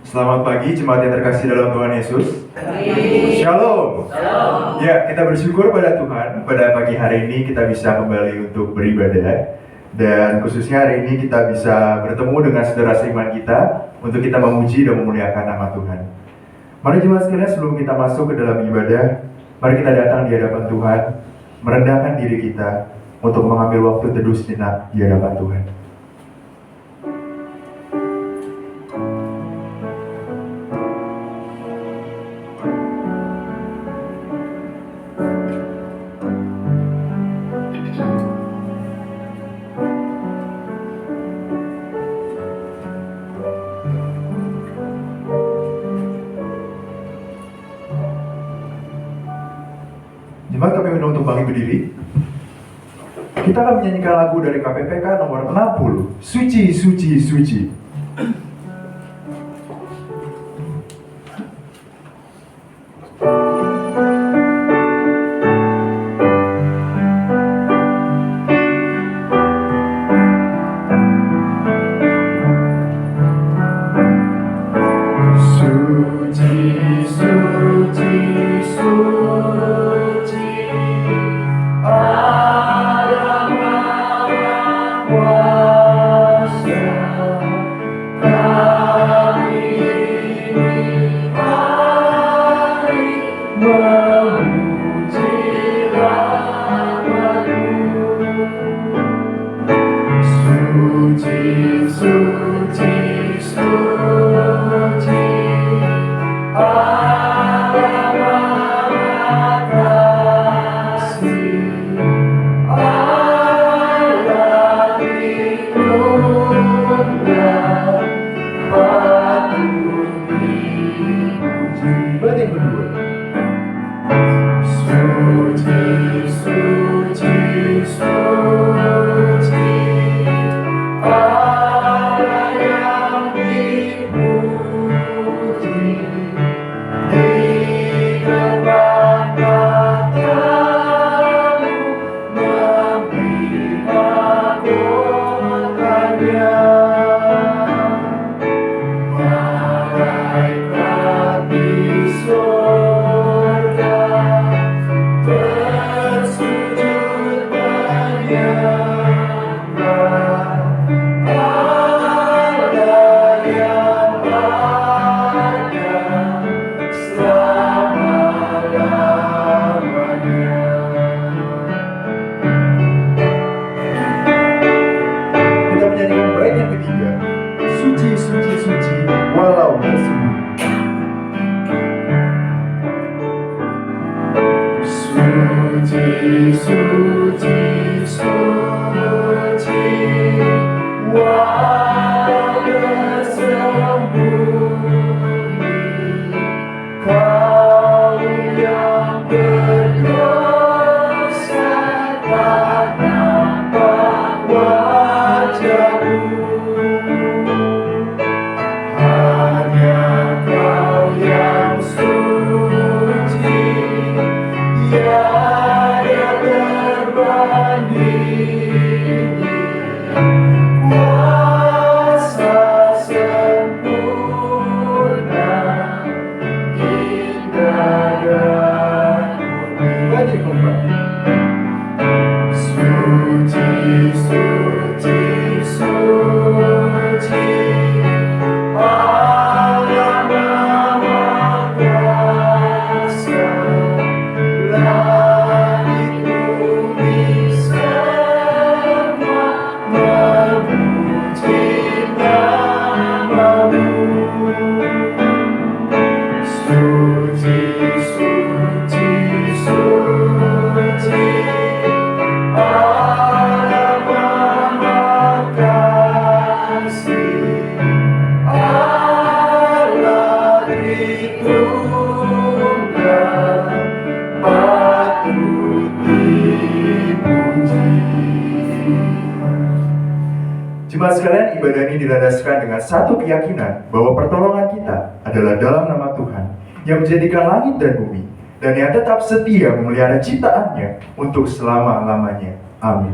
Selamat pagi jemaat yang terkasih dalam Tuhan Yesus. Shalom. Ya, kita bersyukur pada Tuhan pada pagi hari ini kita bisa kembali untuk beribadah. Dan khususnya hari ini kita bisa bertemu dengan saudara seiman kita untuk kita memuji dan memuliakan nama Tuhan. Mari jemaat sekalian, sebelum kita masuk ke dalam ibadah, mari kita datang di hadapan Tuhan, merendahkan diri kita untuk mengambil waktu teduh sejenak di hadapan Tuhan. Jemaat, kami undang untuk bangkit berdiri. Kita akan menyanyikan lagu dari KPPK nomor 60, Suci, Suci, Suci. Tiada terbanding. Jemaat sekalian, ibadah ini dilandaskan dengan satu keyakinan bahwa pertolongan kita adalah dalam nama Tuhan yang menjadikan langit dan bumi dan yang tetap setia memelihara ciptaannya untuk selama-lamanya. Amin.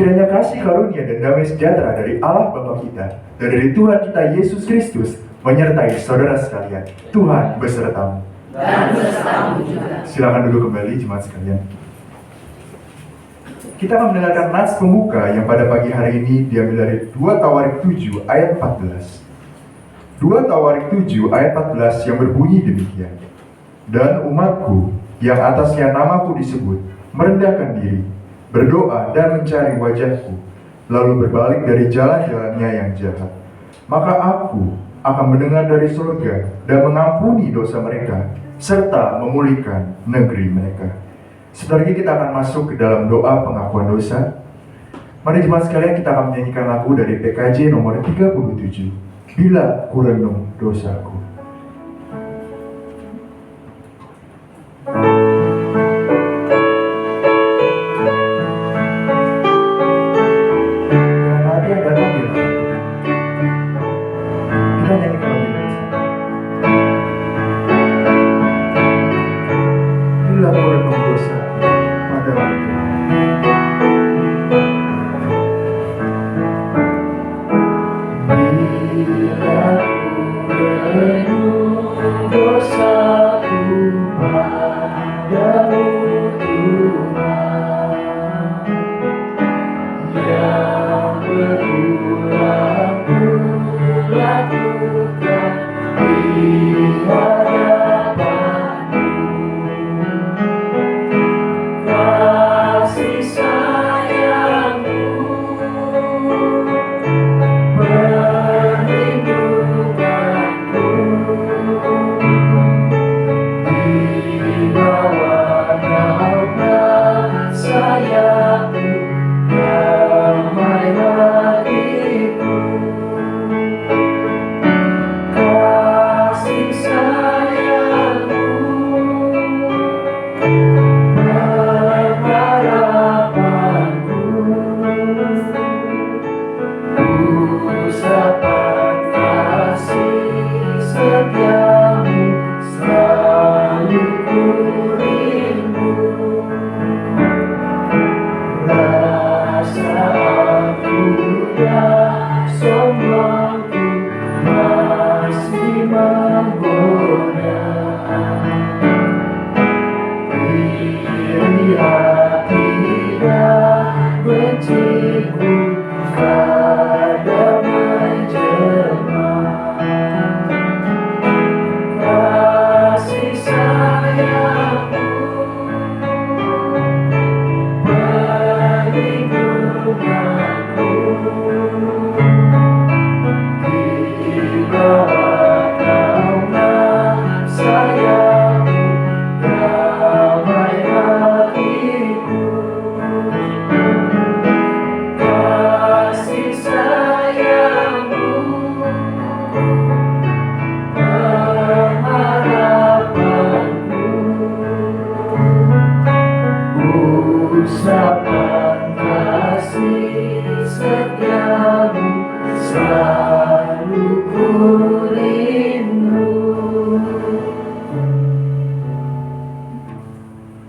Kiranya kasih karunia dan damai sejahtera dari Allah Bapa kita dan dari Tuhan kita Yesus Kristus menyertai saudara sekalian. Tuhan besertamu. Dan besertamu juga. Silakan duduk kembali jemaat sekalian. Kita akan mendengarkan nats pembuka yang pada pagi hari ini diambil dari 2 Tawarik 7 ayat 14. 2 Tawarik 7 ayat 14 yang berbunyi demikian. Dan umatku yang atasnya namaku disebut merendahkan diri, berdoa dan mencari wajahku, lalu berbalik dari jalan-jalannya yang jahat, maka aku akan mendengar dari surga dan mengampuni dosa mereka, serta memulihkan negeri mereka. Sebentar lagi kita akan masuk ke dalam doa pengakuan dosa. Mari jemaat sekalian, kita akan menyanyikan lagu dari PKJ nomor 37, Bila Ku Renung Dosaku.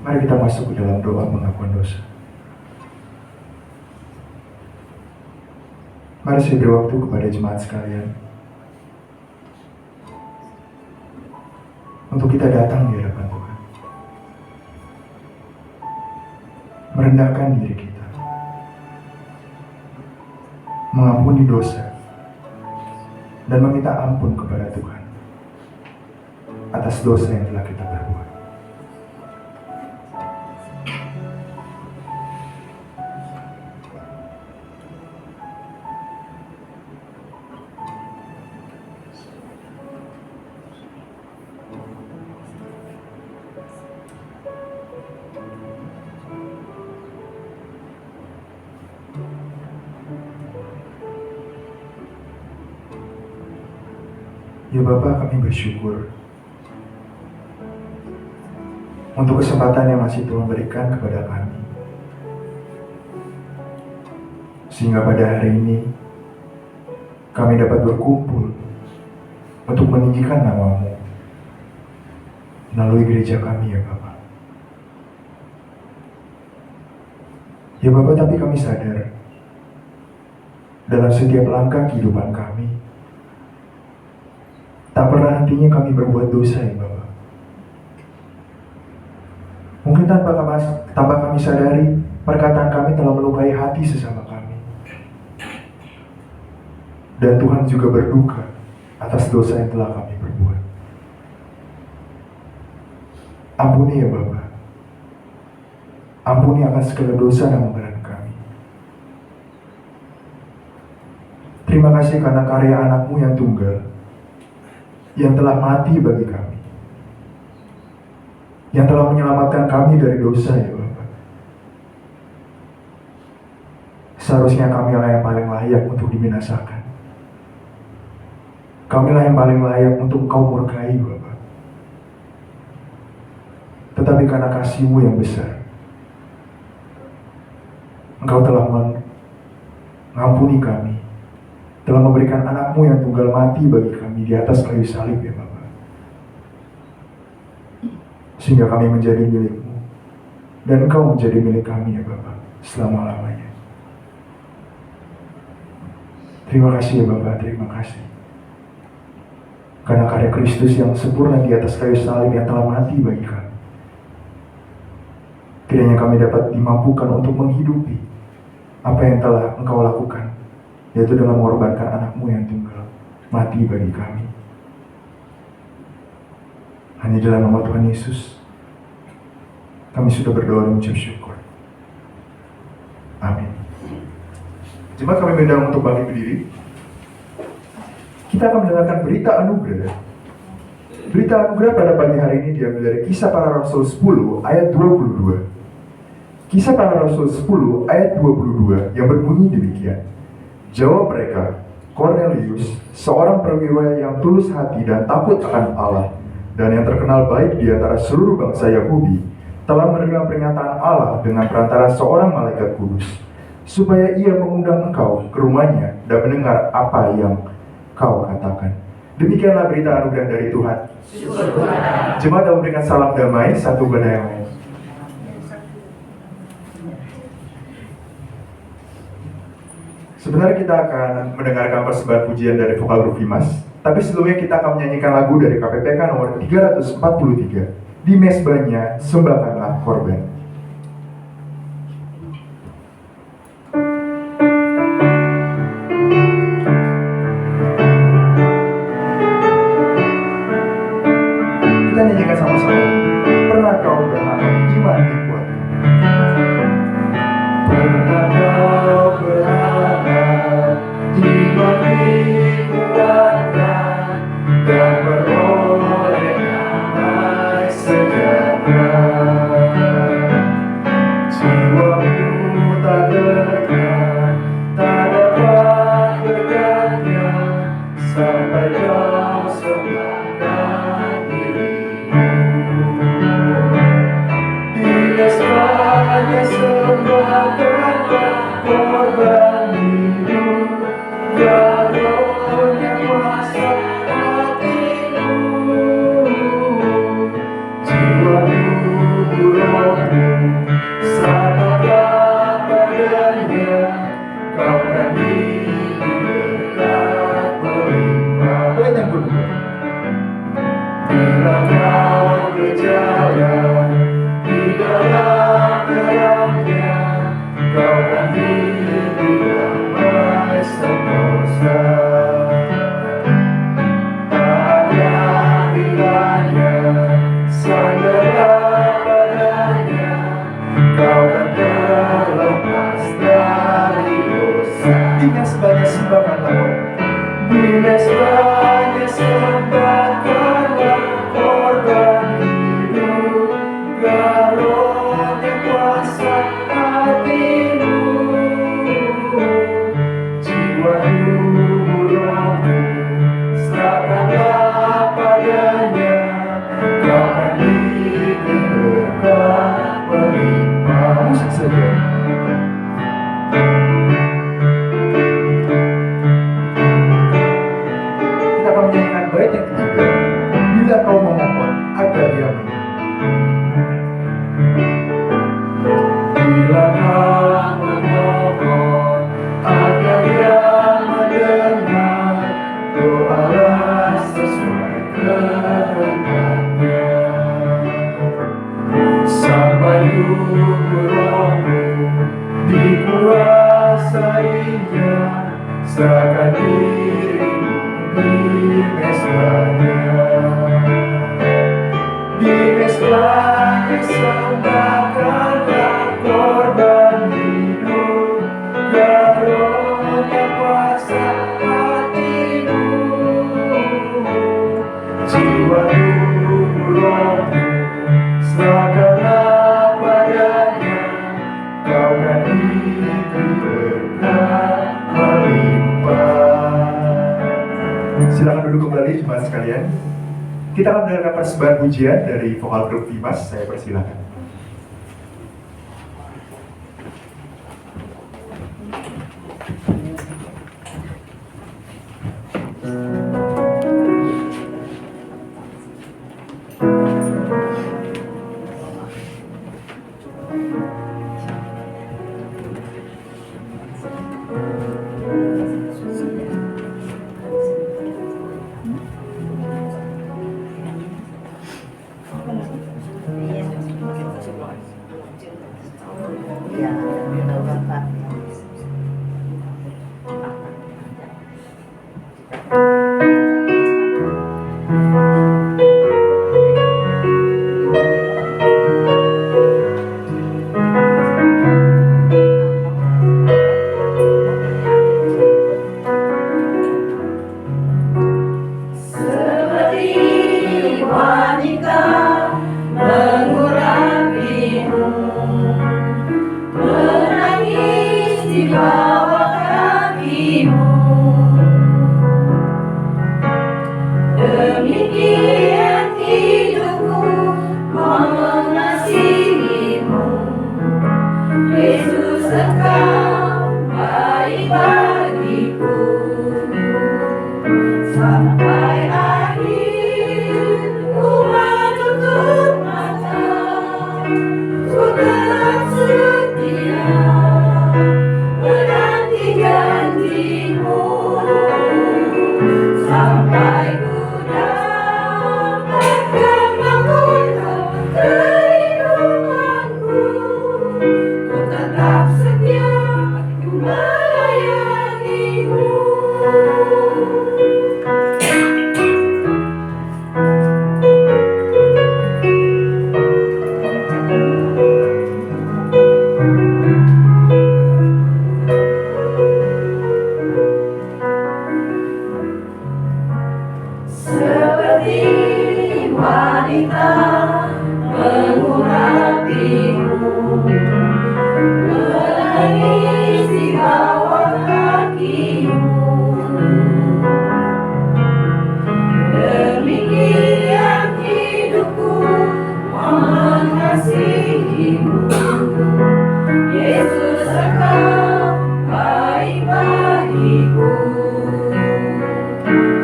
Mari kita masuk ke dalam doa pengakuan dosa. Mari saya beri waktu kepada jemaat sekalian untuk kita datang di hadapan Tuhan, merendahkan diri kita, mengampuni dosa, dan meminta ampun kepada Tuhan atas dosa yang telah kita perbuat. Ya Bapa, kami bersyukur untuk kesempatan yang masih Tuhan berikan kepada kami, sehingga pada hari ini kami dapat berkumpul untuk meninggikan nama-Mu melalui gereja kami ya Bapa. Ya Bapa, tapi kami sadar dalam setiap langkah kehidupan kami tak pernah hentinya kami berbuat dosa ya Bapa. Mungkin tanpa kami sadari, perkataan kami telah melukai hati sesama kami. Dan Tuhan juga berduka atas dosa yang telah kami perbuat. Ampuni ya Bapa. Ampuni akan segala dosa dan pelanggaran kami. Terima kasih karena karya anak-Mu yang tunggal, yang telah mati bagi kami, yang telah menyelamatkan kami dari dosa ya Bapa. Seharusnya kamilah yang paling layak untuk dibinasakan. Kamilah yang paling layak untuk Engkau murkai Bapa. Tetapi karena kasih-Mu yang besar, Engkau telah mengampuni kami, telah memberikan anak-Mu yang tunggal mati bagi kami di atas kayu salib ya Bapa. Sehingga kami menjadi milik-Mu, dan Engkau menjadi milik kami ya Bapa, selama-lamanya. Terima kasih ya Bapa, terima kasih. Karena karya Kristus yang sempurna di atas kayu salib yang telah mati bagi kami. Kiranya kami dapat dimampukan untuk menghidupi apa yang telah Engkau lakukan, yaitu dengan mengorbankan anak-Mu yang tunggal mati bagi kami. Hanya dalam nama Tuhan Yesus kami sudah berdoa dan mengucap syukur. Amin. Jemaat, kami mengundang untuk bangkit berdiri. Kita akan mendengarkan berita anugerah. Berita anugerah pada pagi hari ini diambil dari Kisah Para Rasul 10 ayat 22. Kisah Para Rasul 10 ayat 22 yang berbunyi demikian. Jawab mereka, Kornelius, seorang perwira yang tulus hati dan takut akan Allah, dan yang terkenal baik di antara seluruh bangsa Yahudi, telah menerima pernyataan Allah dengan perantara seorang malaikat kudus, supaya ia mengundang engkau ke rumahnya dan mendengar apa yang kau katakan. Demikianlah berita anugerah dari Tuhan. Jemaat memberikan salam damai satu kepada yang lain. Sebenarnya kita akan mendengarkan persembahan pujian dari vokal Rufimas, tapi sebelumnya kita akan menyanyikan lagu dari KPPK nomor 343, Di Mezbahnya Sembahkanlah Korban. Kita nyanyikan sama-sama. Pernah kau berharap iman dikuatkan? Pernah kau berharap iman dikuatkan dan beroleh damai sejahtera? Jiwamu tak tekan, tak dapat berkatnya, sampai kau sembahkan dirimu. Di mezbahnya sembahkanlah korban hidup, dan rohnya kuasa hatimu. Jiwamu, rohmu, samalah padanya, kau akan hidup berkat melimpah. Ayat yang kedua. Bila kau berjalan di dalam terangnya, kau akan hidup damai sentosa. Tak ada hilangnya, sandarlah padanya, kau akan terlepas dari dosa. Di mezbahnya sembahkanlah korban. Di mezbahnya sembahkanlah korban. nunggu rohmu, dikuasainya, serahkan dirimu di mesbahnya. Di mesbahnya sembahkanlah korban hidup, karunia kuasa hatimu. Jiwa tubuh rohmu, serahkanlah padanya, kau kan diberi berkat melimpah. Silakan duduk kembali jemaat sekalian. Kita akan mendengarkan persembahan pujian dari vokal grup Dimas. Saya persilakan.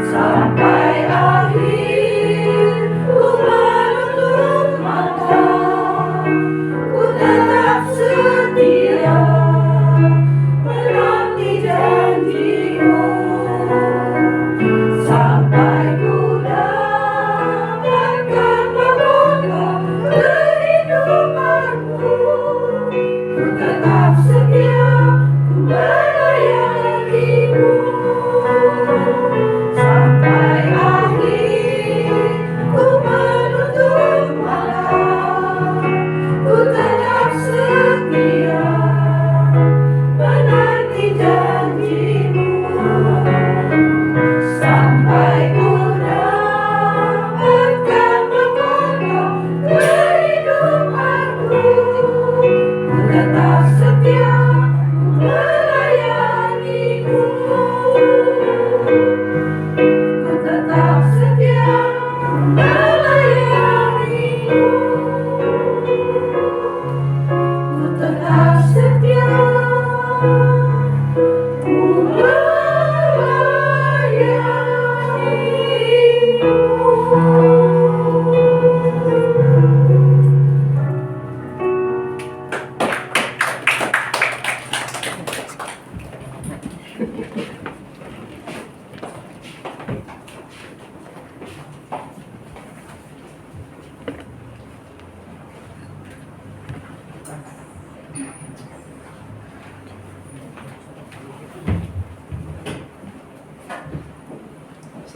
Sampai akhir ku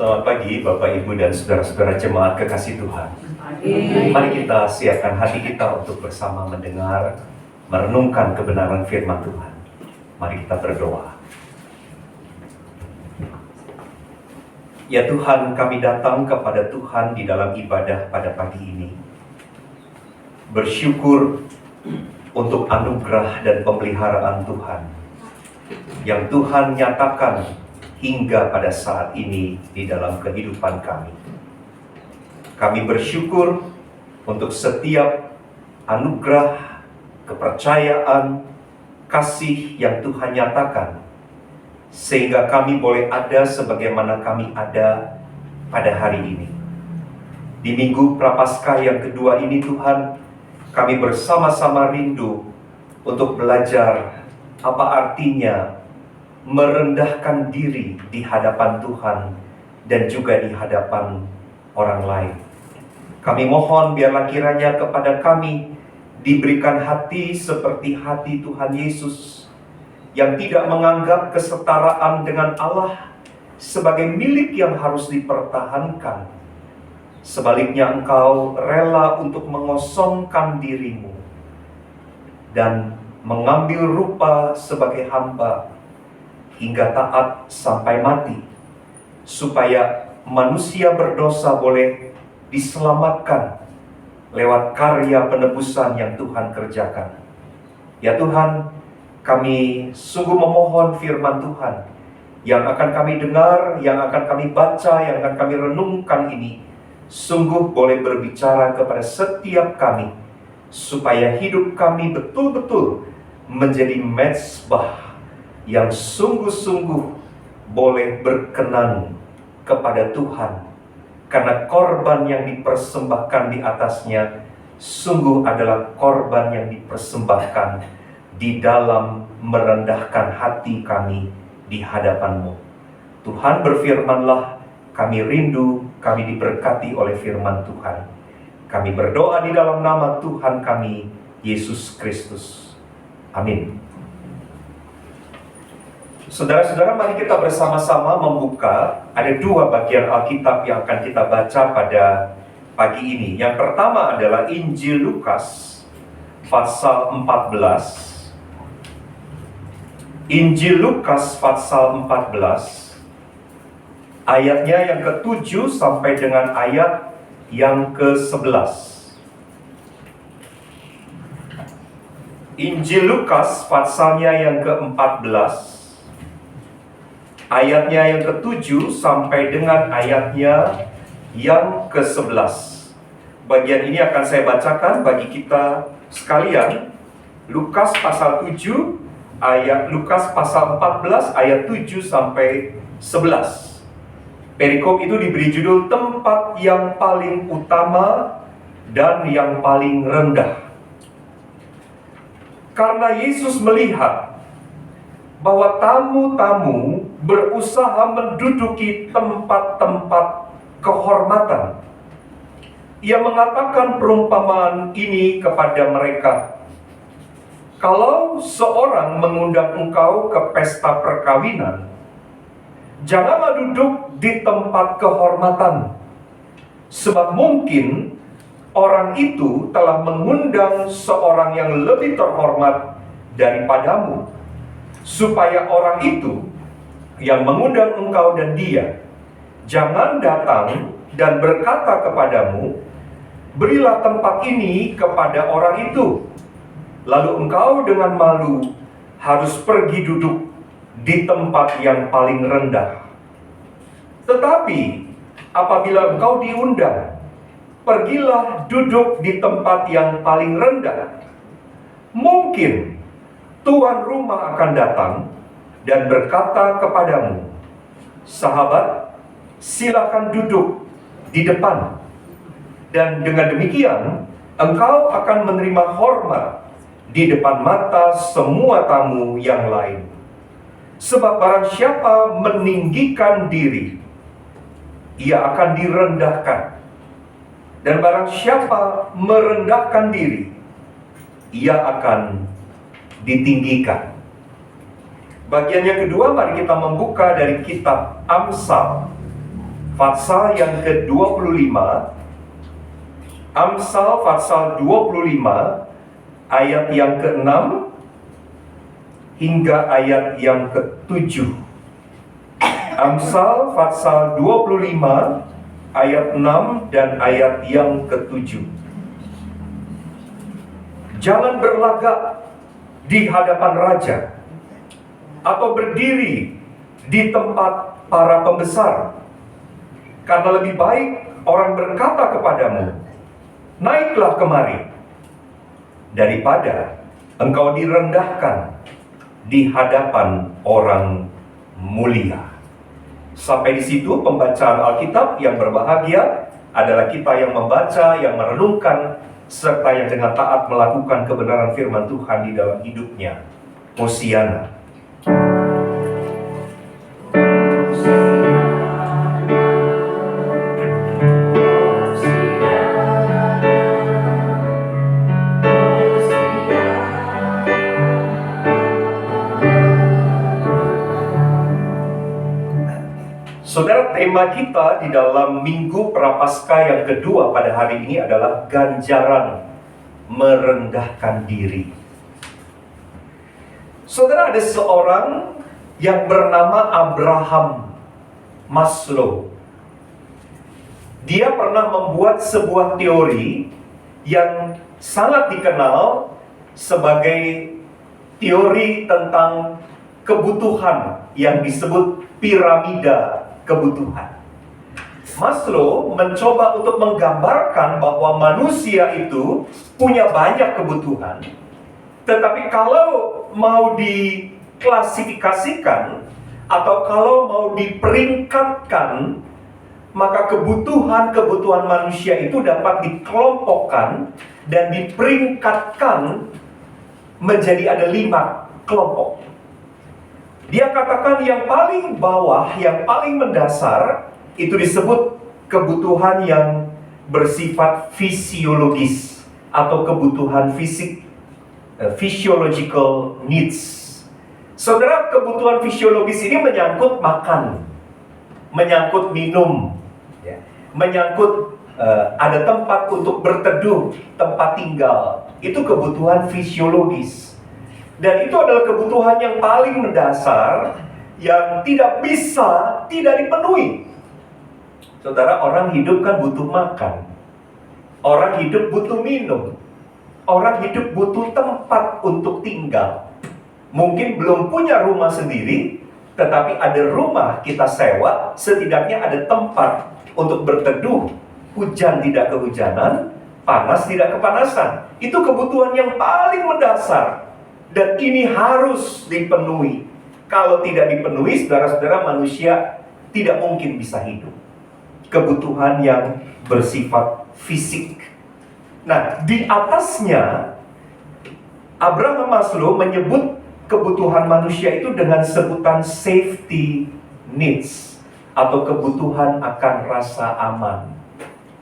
Selamat pagi Bapak, Ibu, dan saudara-saudara jemaat kekasih Tuhan. Mari kita siapkan hati kita untuk bersama mendengar, merenungkan kebenaran firman Tuhan. Mari kita berdoa. Ya Tuhan, kami datang kepada Tuhan di dalam ibadah pada pagi ini. Bersyukur untuk anugerah dan pemeliharaan Tuhan yang Tuhan nyatakan hingga pada saat ini di dalam kehidupan kami. Kami bersyukur untuk setiap anugerah, kepercayaan, kasih yang Tuhan nyatakan, sehingga kami boleh ada sebagaimana kami ada pada hari ini. Di Minggu Prapaskah yang kedua ini Tuhan, kami bersama-sama rindu untuk belajar apa artinya merendahkan diri di hadapan Tuhan dan juga di hadapan orang lain. Kami mohon biarlah kiranya kepada kami diberikan hati seperti hati Tuhan Yesus, yang tidak menganggap kesetaraan dengan Allah sebagai milik yang harus dipertahankan. Sebaliknya Engkau rela untuk mengosongkan dirimu dan mengambil rupa sebagai hamba hingga taat sampai mati, supaya manusia berdosa boleh diselamatkan lewat karya penebusan yang Tuhan kerjakan. Ya Tuhan, kami sungguh memohon firman Tuhan yang akan kami dengar, yang akan kami baca, yang akan kami renungkan ini sungguh boleh berbicara kepada setiap kami, supaya hidup kami betul-betul menjadi mezbah yang sungguh-sungguh boleh berkenan kepada Tuhan, karena korban yang dipersembahkan di atasnya sungguh adalah korban yang dipersembahkan di dalam merendahkan hati kami di hadapan-Mu. Tuhan, berfirmanlah, kami rindu, kami diberkati oleh firman Tuhan. Kami berdoa di dalam nama Tuhan kami, Yesus Kristus. Amin. Saudara-saudara, mari kita bersama-sama membuka. Ada dua bagian Alkitab yang akan kita baca pada pagi ini. Yang pertama adalah Injil Lukas pasal 14. Injil Lukas pasal 14, ayatnya yang ke-7 sampai dengan ayat yang ke-11. Injil Lukas pasalnya yang ke-14, ayatnya yang ke-7 sampai dengan ayatnya yang ke-11. Bagian ini akan saya bacakan bagi kita sekalian. Lukas pasal 7, Lukas pasal 14 ayat 7 sampai 11. Perikop itu diberi judul tempat yang paling utama dan yang paling rendah. Karena Yesus melihat bahwa tamu-tamu berusaha menduduki tempat-tempat kehormatan, Ia mengatakan perumpamaan ini kepada mereka. Kalau seorang mengundang engkau ke pesta perkawinan, janganlah duduk di tempat kehormatan, sebab mungkin orang itu telah mengundang seorang yang lebih terhormat daripadamu, supaya orang itu yang mengundang engkau dan dia jangan datang dan berkata kepadamu, berilah tempat ini kepada orang itu, lalu engkau dengan malu harus pergi duduk di tempat yang paling rendah. Tetapi apabila engkau diundang, pergilah duduk di tempat yang paling rendah. Mungkin tuan rumah akan datang dan berkata kepadamu, sahabat, silakan duduk di depan. Dan dengan demikian, engkau akan menerima hormat di depan mata semua tamu yang lain. Sebab barang siapa meninggikan diri, ia akan direndahkan. Dan barang siapa merendahkan diri, ia akan ditinggikan. Bagian yang kedua, mari kita membuka dari kitab Amsal Pasal yang ke-25, Amsal pasal 25 ayat yang ke-6 hingga ayat yang ke-7. Amsal pasal 25 ayat 6 dan ayat yang ke-7. Jangan berlagak di hadapan raja atau berdiri di tempat para pembesar, karena lebih baik orang berkata kepadamu, naiklah kemari, daripada engkau direndahkan di hadapan orang mulia. Sampai di situ pembacaan Alkitab. Yang berbahagia adalah kita yang membaca, yang merenungkan, serta yang dengan taat melakukan kebenaran firman Tuhan di dalam hidupnya. Hosiana. Saudara, tema kita di dalam Minggu Prapaskah yang kedua pada hari ini adalah ganjaran merendahkan diri. Saudara, ada seorang yang bernama Abraham Maslow. Dia pernah membuat sebuah teori yang sangat dikenal sebagai teori tentang kebutuhan yang disebut piramida kebutuhan. Maslow mencoba untuk menggambarkan bahwa manusia itu punya banyak kebutuhan, tetapi kalau mau diklasifikasikan atau kalau mau diperingkatkan, maka kebutuhan-kebutuhan manusia itu dapat dikelompokkan dan diperingkatkan menjadi ada 5 kelompok. Dia katakan yang paling bawah, yang paling mendasar, itu disebut kebutuhan yang bersifat fisiologis atau kebutuhan fisik, physiological needs. Saudara, kebutuhan fisiologis ini menyangkut makan, menyangkut minum, menyangkut ada tempat untuk berteduh, tempat tinggal. Itu kebutuhan fisiologis. Dan itu adalah kebutuhan yang paling mendasar yang tidak bisa tidak dipenuhi. Saudara, orang hidup kan butuh makan. Orang hidup butuh minum. Orang hidup butuh tempat untuk tinggal. Mungkin belum punya rumah sendiri, tetapi ada rumah kita sewa, setidaknya ada tempat untuk berteduh. Hujan tidak kehujanan, panas tidak kepanasan. Itu kebutuhan yang paling mendasar. Dan ini harus dipenuhi. Kalau tidak dipenuhi, saudara-saudara, manusia tidak mungkin bisa hidup. Kebutuhan yang bersifat fisik. Nah, di atasnya, Abraham Maslow menyebut kebutuhan manusia itu dengan sebutan safety needs, atau kebutuhan akan rasa aman.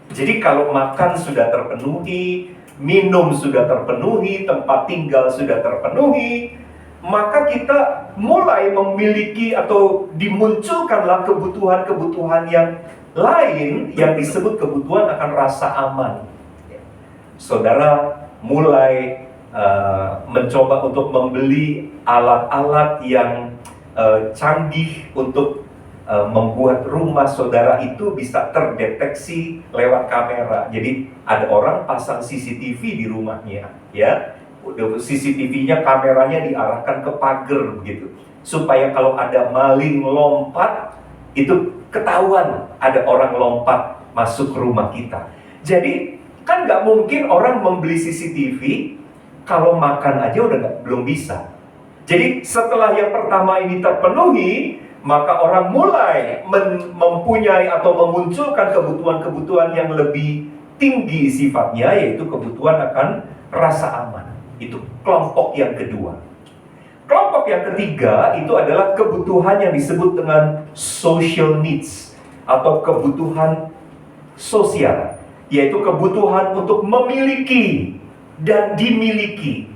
Jadi kalau makan sudah terpenuhi, minum sudah terpenuhi, tempat tinggal sudah terpenuhi, maka kita mulai memiliki atau dimunculkanlah kebutuhan-kebutuhan yang lain yang disebut kebutuhan akan rasa aman. Saudara mulai mencoba untuk membeli alat-alat yang canggih untuk membuat rumah saudara itu bisa terdeteksi lewat kamera. Jadi ada orang pasang CCTV di rumahnya, ya. CCTV-nya, kameranya diarahkan ke pagar begitu, supaya kalau ada maling lompat itu ketahuan ada orang lompat masuk ke rumah kita. Jadi kan nggak mungkin orang membeli CCTV kalau makan aja belum bisa. Jadi setelah yang pertama ini terpenuhi, maka orang mulai mempunyai atau memunculkan kebutuhan-kebutuhan yang lebih tinggi sifatnya, yaitu kebutuhan akan rasa aman. Itu kelompok yang kedua. Kelompok yang ketiga itu adalah kebutuhan yang disebut dengan social needs atau kebutuhan sosial, yaitu kebutuhan untuk memiliki dan dimiliki,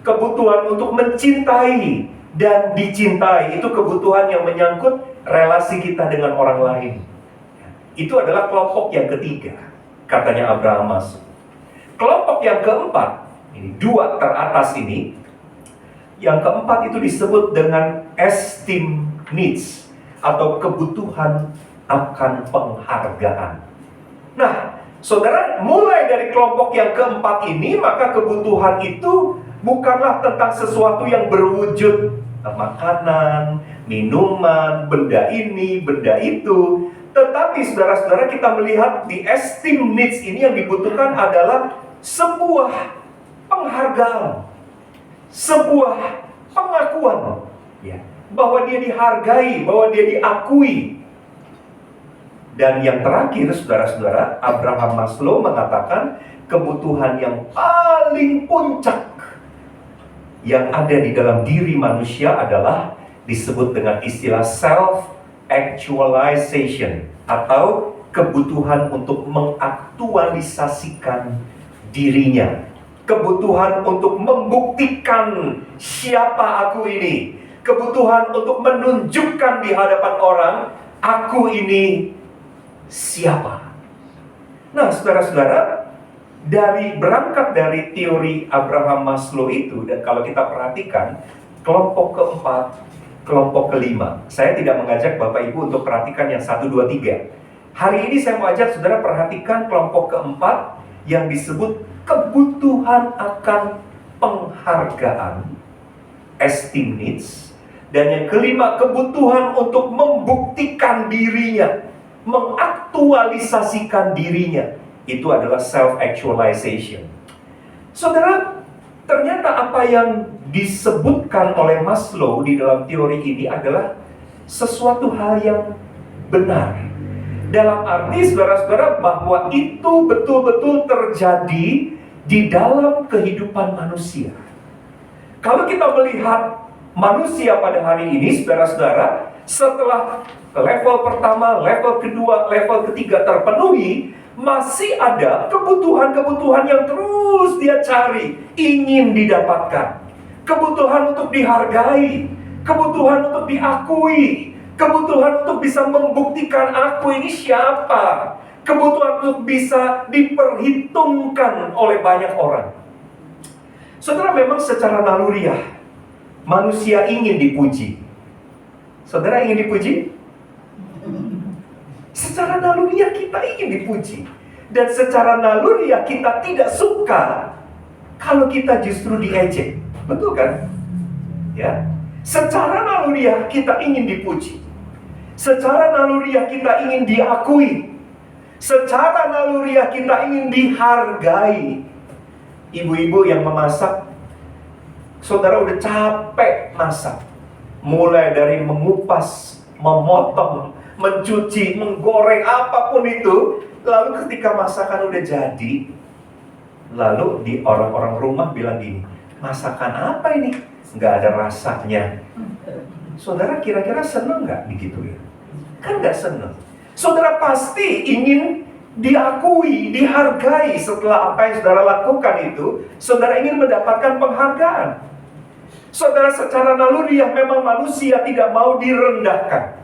kebutuhan untuk mencintai dan dicintai. Itu kebutuhan yang menyangkut relasi kita dengan orang lain. itu adalah kelompok yang ketiga, katanya Abraham Maslow. Kelompok yang keempat, ini dua teratas ini, yang keempat itu disebut dengan esteem needs, atau kebutuhan akan penghargaan. Nah, saudara, mulai dari kelompok yang keempat ini, maka kebutuhan itu bukanlah tentang sesuatu yang berwujud makanan, minuman, benda ini, benda itu. Tetapi saudara-saudara, kita melihat di esteem needs ini yang dibutuhkan adalah sebuah penghargaan, sebuah pengakuan, ya, bahwa dia dihargai, bahwa dia diakui. Dan yang terakhir, saudara-saudara, Abraham Maslow mengatakan kebutuhan yang paling puncak yang ada di dalam diri manusia adalah disebut dengan istilah self-actualization, atau kebutuhan untuk mengaktualisasikan dirinya, kebutuhan untuk membuktikan siapa aku ini, kebutuhan untuk menunjukkan di hadapan orang, aku ini siapa. Nah, saudara-saudara, berangkat dari teori Abraham Maslow itu, dan kalau kita perhatikan kelompok keempat, kelompok kelima, saya tidak mengajak Bapak Ibu untuk perhatikan yang 1, 2, 3. Hari ini saya mau ajak saudara perhatikan kelompok keempat yang disebut kebutuhan akan penghargaan, esteem needs. Dan yang kelima, kebutuhan untuk membuktikan dirinya, mengaktualisasikan dirinya. Itu adalah self-actualization. Saudara, ternyata apa yang disebutkan oleh Maslow di dalam teori ini adalah sesuatu hal yang benar. Dalam arti, saudara-saudara, bahwa itu betul-betul terjadi di dalam kehidupan manusia. Kalau kita melihat manusia pada hari ini, saudara-saudara, setelah level pertama, level kedua, level ketiga terpenuhi, masih ada kebutuhan-kebutuhan yang terus dia cari, ingin didapatkan. Kebutuhan untuk dihargai, kebutuhan untuk diakui, kebutuhan untuk bisa membuktikan aku ini siapa, kebutuhan untuk bisa diperhitungkan oleh banyak orang. Saudara, memang secara naluriah manusia ingin dipuji. Saudara ingin dipuji? Secara naluriah kita ingin dipuji. Dan secara naluriah kita tidak suka kalau kita justru diejek. Betul kan? Ya. Secara naluriah kita ingin dipuji. Secara naluriah kita ingin diakui. Secara naluriah kita ingin dihargai. Ibu-ibu yang memasak, saudara udah capek masak. Mulai dari mengupas, memotong, mencuci, menggoreng, apapun itu. Lalu ketika masakan udah jadi, lalu di orang-orang rumah bilang gini, masakan apa ini? Nggak ada rasanya. Saudara kira-kira seneng nggak digituin? Kan nggak seneng. Saudara pasti ingin diakui, dihargai setelah apa yang saudara lakukan itu. Saudara ingin mendapatkan penghargaan. Saudara, secara naluriah memang manusia tidak mau direndahkan.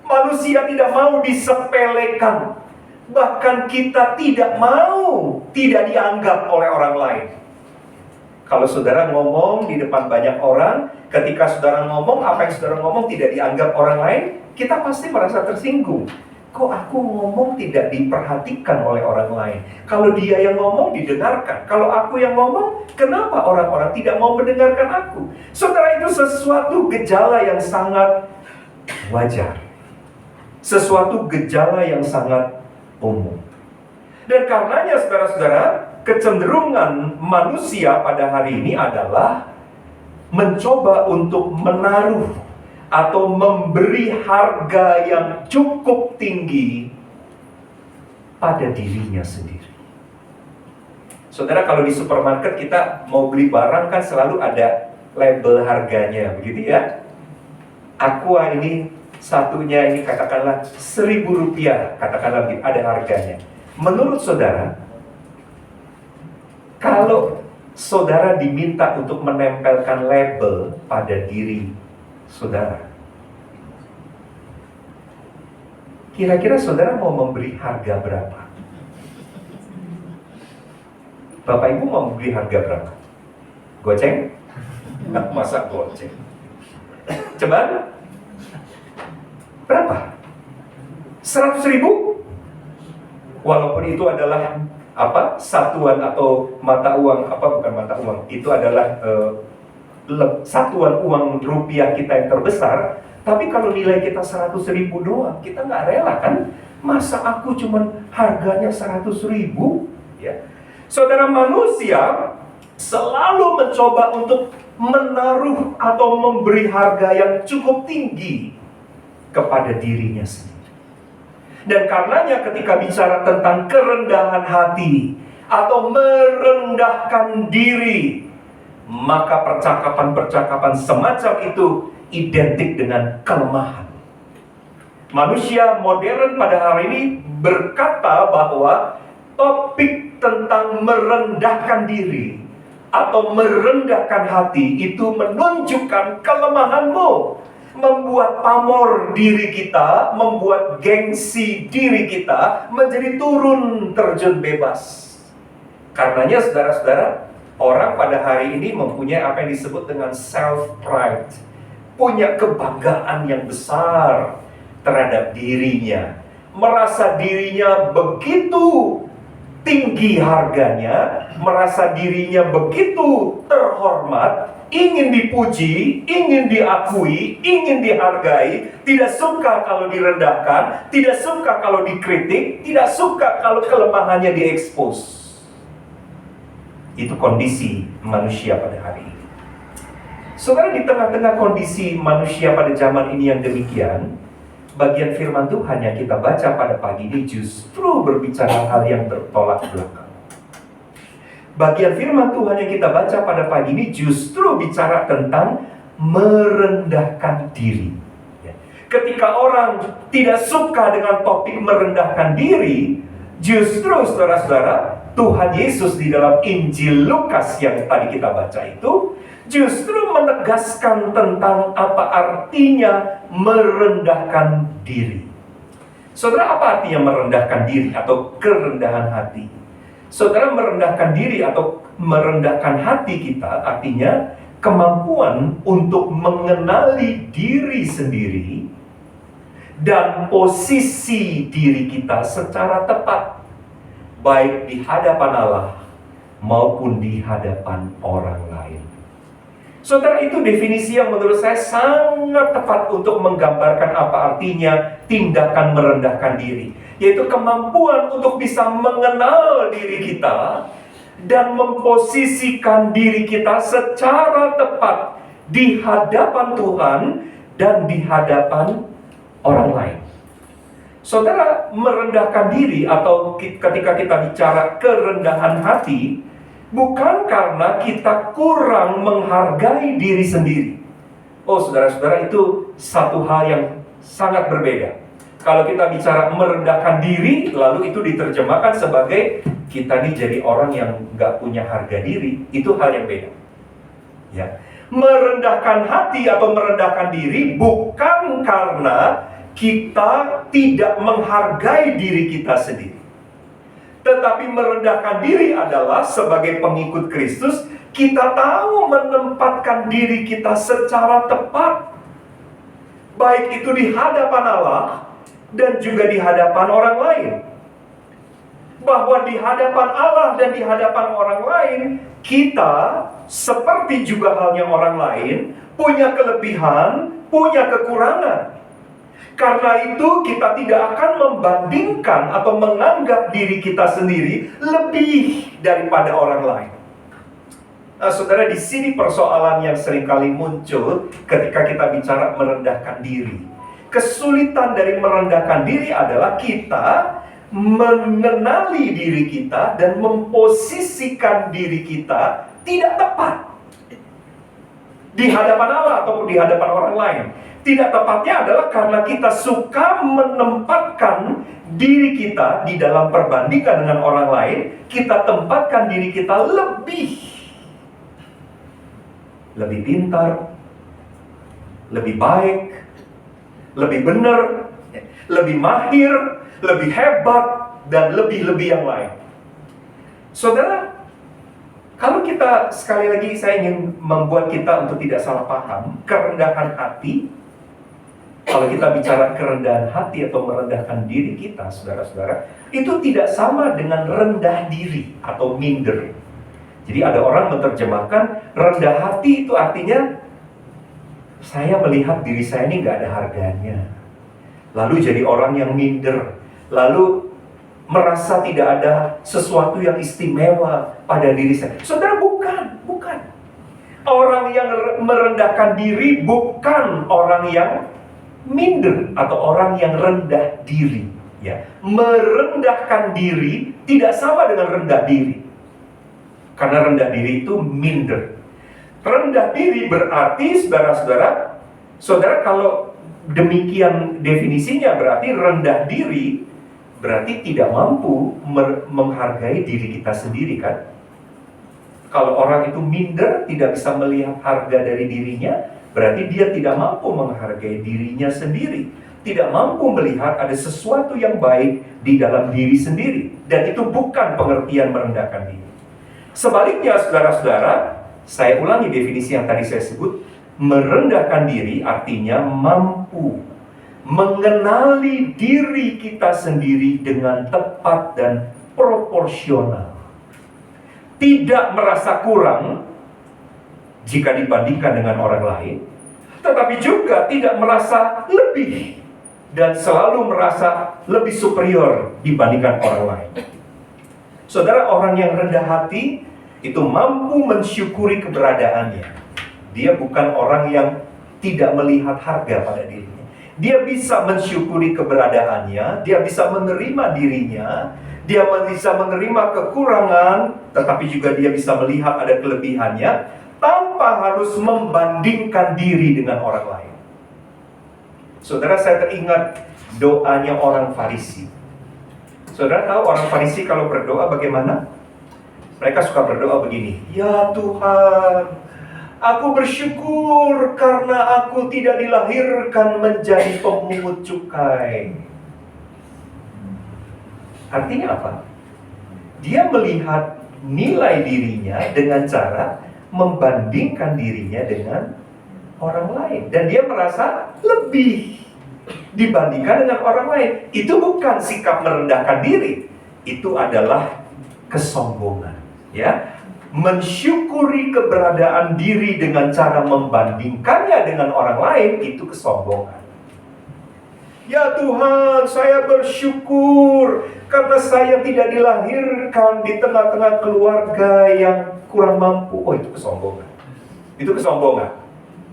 Manusia tidak mau disepelekan. Bahkan kita tidak mau tidak dianggap oleh orang lain. Kalau saudara ngomong di depan banyak orang, ketika saudara ngomong, apa yang saudara ngomong tidak dianggap orang lain, kita pasti merasa tersinggung. Kok aku ngomong tidak diperhatikan oleh orang lain? Kalau dia yang ngomong didengarkan. Kalau aku yang ngomong, kenapa orang-orang tidak mau mendengarkan aku? Saudara, itu sesuatu gejala yang sangat wajar. Sesuatu gejala yang sangat umum. Dan karenanya saudara-saudara, kecenderungan manusia pada hari ini adalah mencoba untuk menaruh atau memberi harga yang cukup tinggi pada dirinya sendiri. Saudara, kalau di supermarket kita mau beli barang kan selalu ada label harganya, begitu ya. Aqua ini satunya ini katakanlah Rp1.000, katakanlah ada harganya. Menurut saudara, kalau saudara diminta untuk menempelkan label pada diri saudara, Kira-kira saudara mau memberi harga berapa? Bapak Ibu mau memberi harga berapa? Goceng? Masa goceng? Coba, berapa? 100.000? Walaupun itu adalah satuan atau mata uang, bukan mata uang, itu adalah satuan uang rupiah kita yang terbesar. Tapi kalau nilai kita 100.000 doang, kita nggak rela kan? Masa aku cuman harganya 100.000? Ya. Saudara, manusia selalu mencoba untuk menaruh atau memberi harga yang cukup tinggi kepada dirinya sendiri. Dan karenanya ketika bicara tentang kerendahan hati atau merendahkan diri, maka percakapan-percakapan semacam itu identik dengan kelemahan. Manusia modern pada hari ini berkata bahwa topik tentang merendahkan diri atau merendahkan hati itu menunjukkan kelemahanmu, membuat pamor diri kita, membuat gengsi diri kita menjadi turun terjun bebas. Karenanya saudara-saudara, orang pada hari ini mempunyai apa yang disebut dengan self-pride, punya kebanggaan yang besar terhadap dirinya, merasa dirinya begitu tinggi harganya, merasa dirinya begitu terhormat, ingin dipuji, ingin diakui, ingin dihargai, tidak suka kalau direndahkan, tidak suka kalau dikritik, tidak suka kalau kelemahannya diekspos. Itu kondisi manusia pada hari ini. Saudara, di tengah-tengah kondisi manusia pada zaman ini yang demikian, bagian firman Tuhan yang kita baca pada pagi ini justru berbicara hal yang bertolak belakang. Bagian firman Tuhan yang kita baca pada pagi ini justru bicara tentang merendahkan diri. Ketika orang tidak suka dengan topik merendahkan diri, justru saudara-saudara, Tuhan Yesus di dalam Injil Lukas yang tadi kita baca itu justru menegaskan tentang apa artinya merendahkan diri. Saudara, apa artinya merendahkan diri atau kerendahan hati? Saudara, merendahkan diri atau merendahkan hati kita artinya kemampuan untuk mengenali diri sendiri dan posisi diri kita secara tepat, baik di hadapan Allah maupun di hadapan orang lain. Saudara, itu definisi yang menurut saya sangat tepat untuk menggambarkan apa artinya tindakan merendahkan diri, yaitu kemampuan untuk bisa mengenal diri kita dan memposisikan diri kita secara tepat di hadapan Tuhan dan di hadapan orang lain. Saudara, merendahkan diri atau ketika kita bicara kerendahan hati, bukan karena kita kurang menghargai diri sendiri. Oh, saudara-saudara, itu satu hal yang sangat berbeda. Kalau kita bicara merendahkan diri, lalu itu diterjemahkan sebagai kita nih jadi orang yang gak punya harga diri, itu hal yang beda. Ya. Merendahkan hati atau merendahkan diri bukan karena kita tidak menghargai diri kita sendiri. Tetapi merendahkan diri adalah sebagai pengikut Kristus, kita tahu menempatkan diri kita secara tepat, baik itu di hadapan Allah dan juga di hadapan orang lain. Bahwa di hadapan Allah dan di hadapan orang lain, kita seperti juga halnya orang lain, punya kelebihan, punya kekurangan. Karena itu kita tidak akan membandingkan atau menganggap diri kita sendiri lebih daripada orang lain. Nah, saudara, di sini persoalan yang seringkali muncul ketika kita bicara merendahkan diri. Kesulitan dari merendahkan diri adalah kita mengenali diri kita dan memposisikan diri kita tidak tepat di hadapan Allah ataupun di hadapan orang lain. Tidak tepatnya adalah karena kita suka menempatkan diri kita di dalam perbandingan dengan orang lain. Kita tempatkan diri kita lebih pintar, lebih baik, lebih benar. lebih mahir, lebih hebat, dan lebih-lebih yang lain. Saudara, kalau kita, sekali lagi saya ingin membuat kita untuk tidak salah paham, kerendahan hati, kalau kita bicara kerendahan hati atau merendahkan diri kita, saudara-saudara, itu tidak sama dengan rendah diri atau minder. Jadi ada orang menerjemahkan rendah hati itu artinya saya melihat diri saya ini nggak ada harganya. Lalu jadi orang yang minder, lalu merasa tidak ada sesuatu yang istimewa pada diri saya. Saudara, bukan. Orang yang merendahkan diri bukan orang yang minder atau orang yang rendah diri. Ya, merendahkan diri tidak sama dengan rendah diri. Karena rendah diri itu minder. Rendah diri berarti, saudara kalau demikian definisinya berarti rendah diri berarti tidak mampu menghargai diri kita sendiri, kan? Kalau orang itu minder, tidak bisa melihat harga dari dirinya, berarti dia tidak mampu menghargai dirinya sendiri. Tidak mampu melihat ada sesuatu yang baik di dalam diri sendiri. Dan itu bukan pengertian merendahkan diri. Sebaliknya, saudara-saudara, saya ulangi definisi yang tadi saya sebut. Merendahkan diri artinya mampu mengenali diri kita sendiri dengan tepat dan proporsional. Tidak merasa kurang jika dibandingkan dengan orang lain, tetapi juga tidak merasa lebih dan selalu merasa lebih superior dibandingkan orang lain. Saudara, orang yang rendah hati itu mampu mensyukuri keberadaannya. Dia bukan orang yang tidak melihat harga pada dirinya. Dia bisa mensyukuri keberadaannya, dia bisa menerima dirinya, dia bisa menerima kekurangan, tetapi juga dia bisa melihat ada kelebihannya, tanpa harus membandingkan diri dengan orang lain. Saudara, saya teringat doanya orang Farisi. Saudara tahu orang Farisi kalau berdoa bagaimana? Mereka suka berdoa begini, "Ya Tuhan, aku bersyukur karena aku tidak dilahirkan menjadi pemungut cukai." Artinya apa? Dia melihat nilai dirinya dengan cara membandingkan dirinya dengan orang lain. Dan dia merasa lebih dibandingkan dengan orang lain. Itu bukan sikap merendahkan diri. Itu adalah kesombongan. Ya, mensyukuri keberadaan diri dengan cara membandingkannya dengan orang lain, itu kesombongan. "Ya Tuhan, saya bersyukur karena saya tidak dilahirkan di tengah-tengah keluarga yang kurang mampu." Oh, itu kesombongan. Itu kesombongan,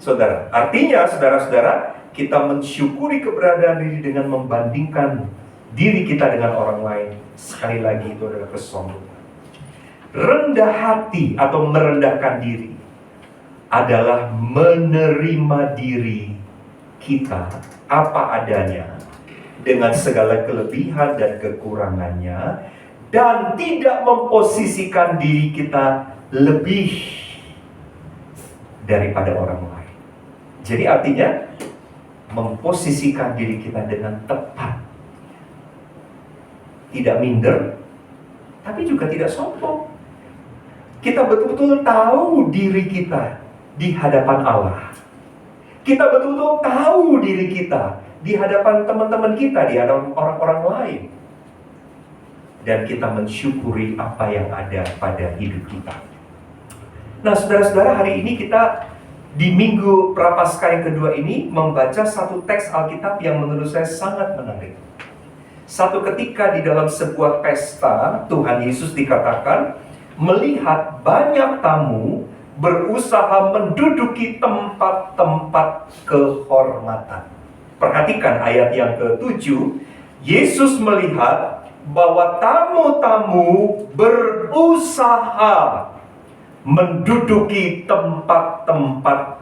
saudara. Artinya, saudara-saudara, kita mensyukuri keberadaan diri dengan membandingkan diri kita dengan orang lain. Sekali lagi, itu adalah kesombongan. Rendah hati atau merendahkan diri adalah menerima diri kita apa adanya dengan segala kelebihan dan kekurangannya, dan tidak memposisikan diri kita lebih daripada orang lain. Jadi artinya memposisikan diri kita dengan tepat, tidak minder, tapi juga tidak sombong. Kita betul-betul tahu diri kita di hadapan Allah. Kita betul-betul tahu diri kita di hadapan teman-teman kita, di hadapan orang-orang lain. Dan kita mensyukuri apa yang ada pada hidup kita. Nah, saudara-saudara, hari ini kita di Minggu Prapaskah yang kedua ini membaca satu teks Alkitab yang menurut saya sangat menarik. Satu ketika di dalam sebuah pesta, Tuhan Yesus dikatakan melihat banyak tamu berusaha menduduki tempat-tempat kehormatan. Perhatikan ayat yang ke-7. Yesus melihat bahwa tamu-tamu berusaha menduduki tempat-tempat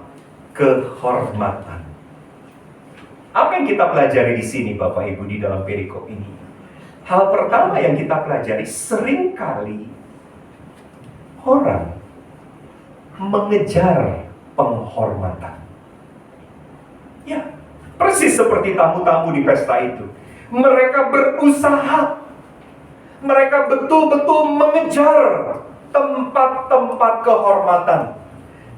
kehormatan. Apa yang kita pelajari di sini, Bapak Ibu, di dalam perikop ini? Hal pertama yang kita pelajari, seringkali orang mengejar penghormatan. Ya, persis seperti tamu-tamu di pesta itu. Mereka berusaha. Mereka betul-betul mengejar tempat-tempat kehormatan.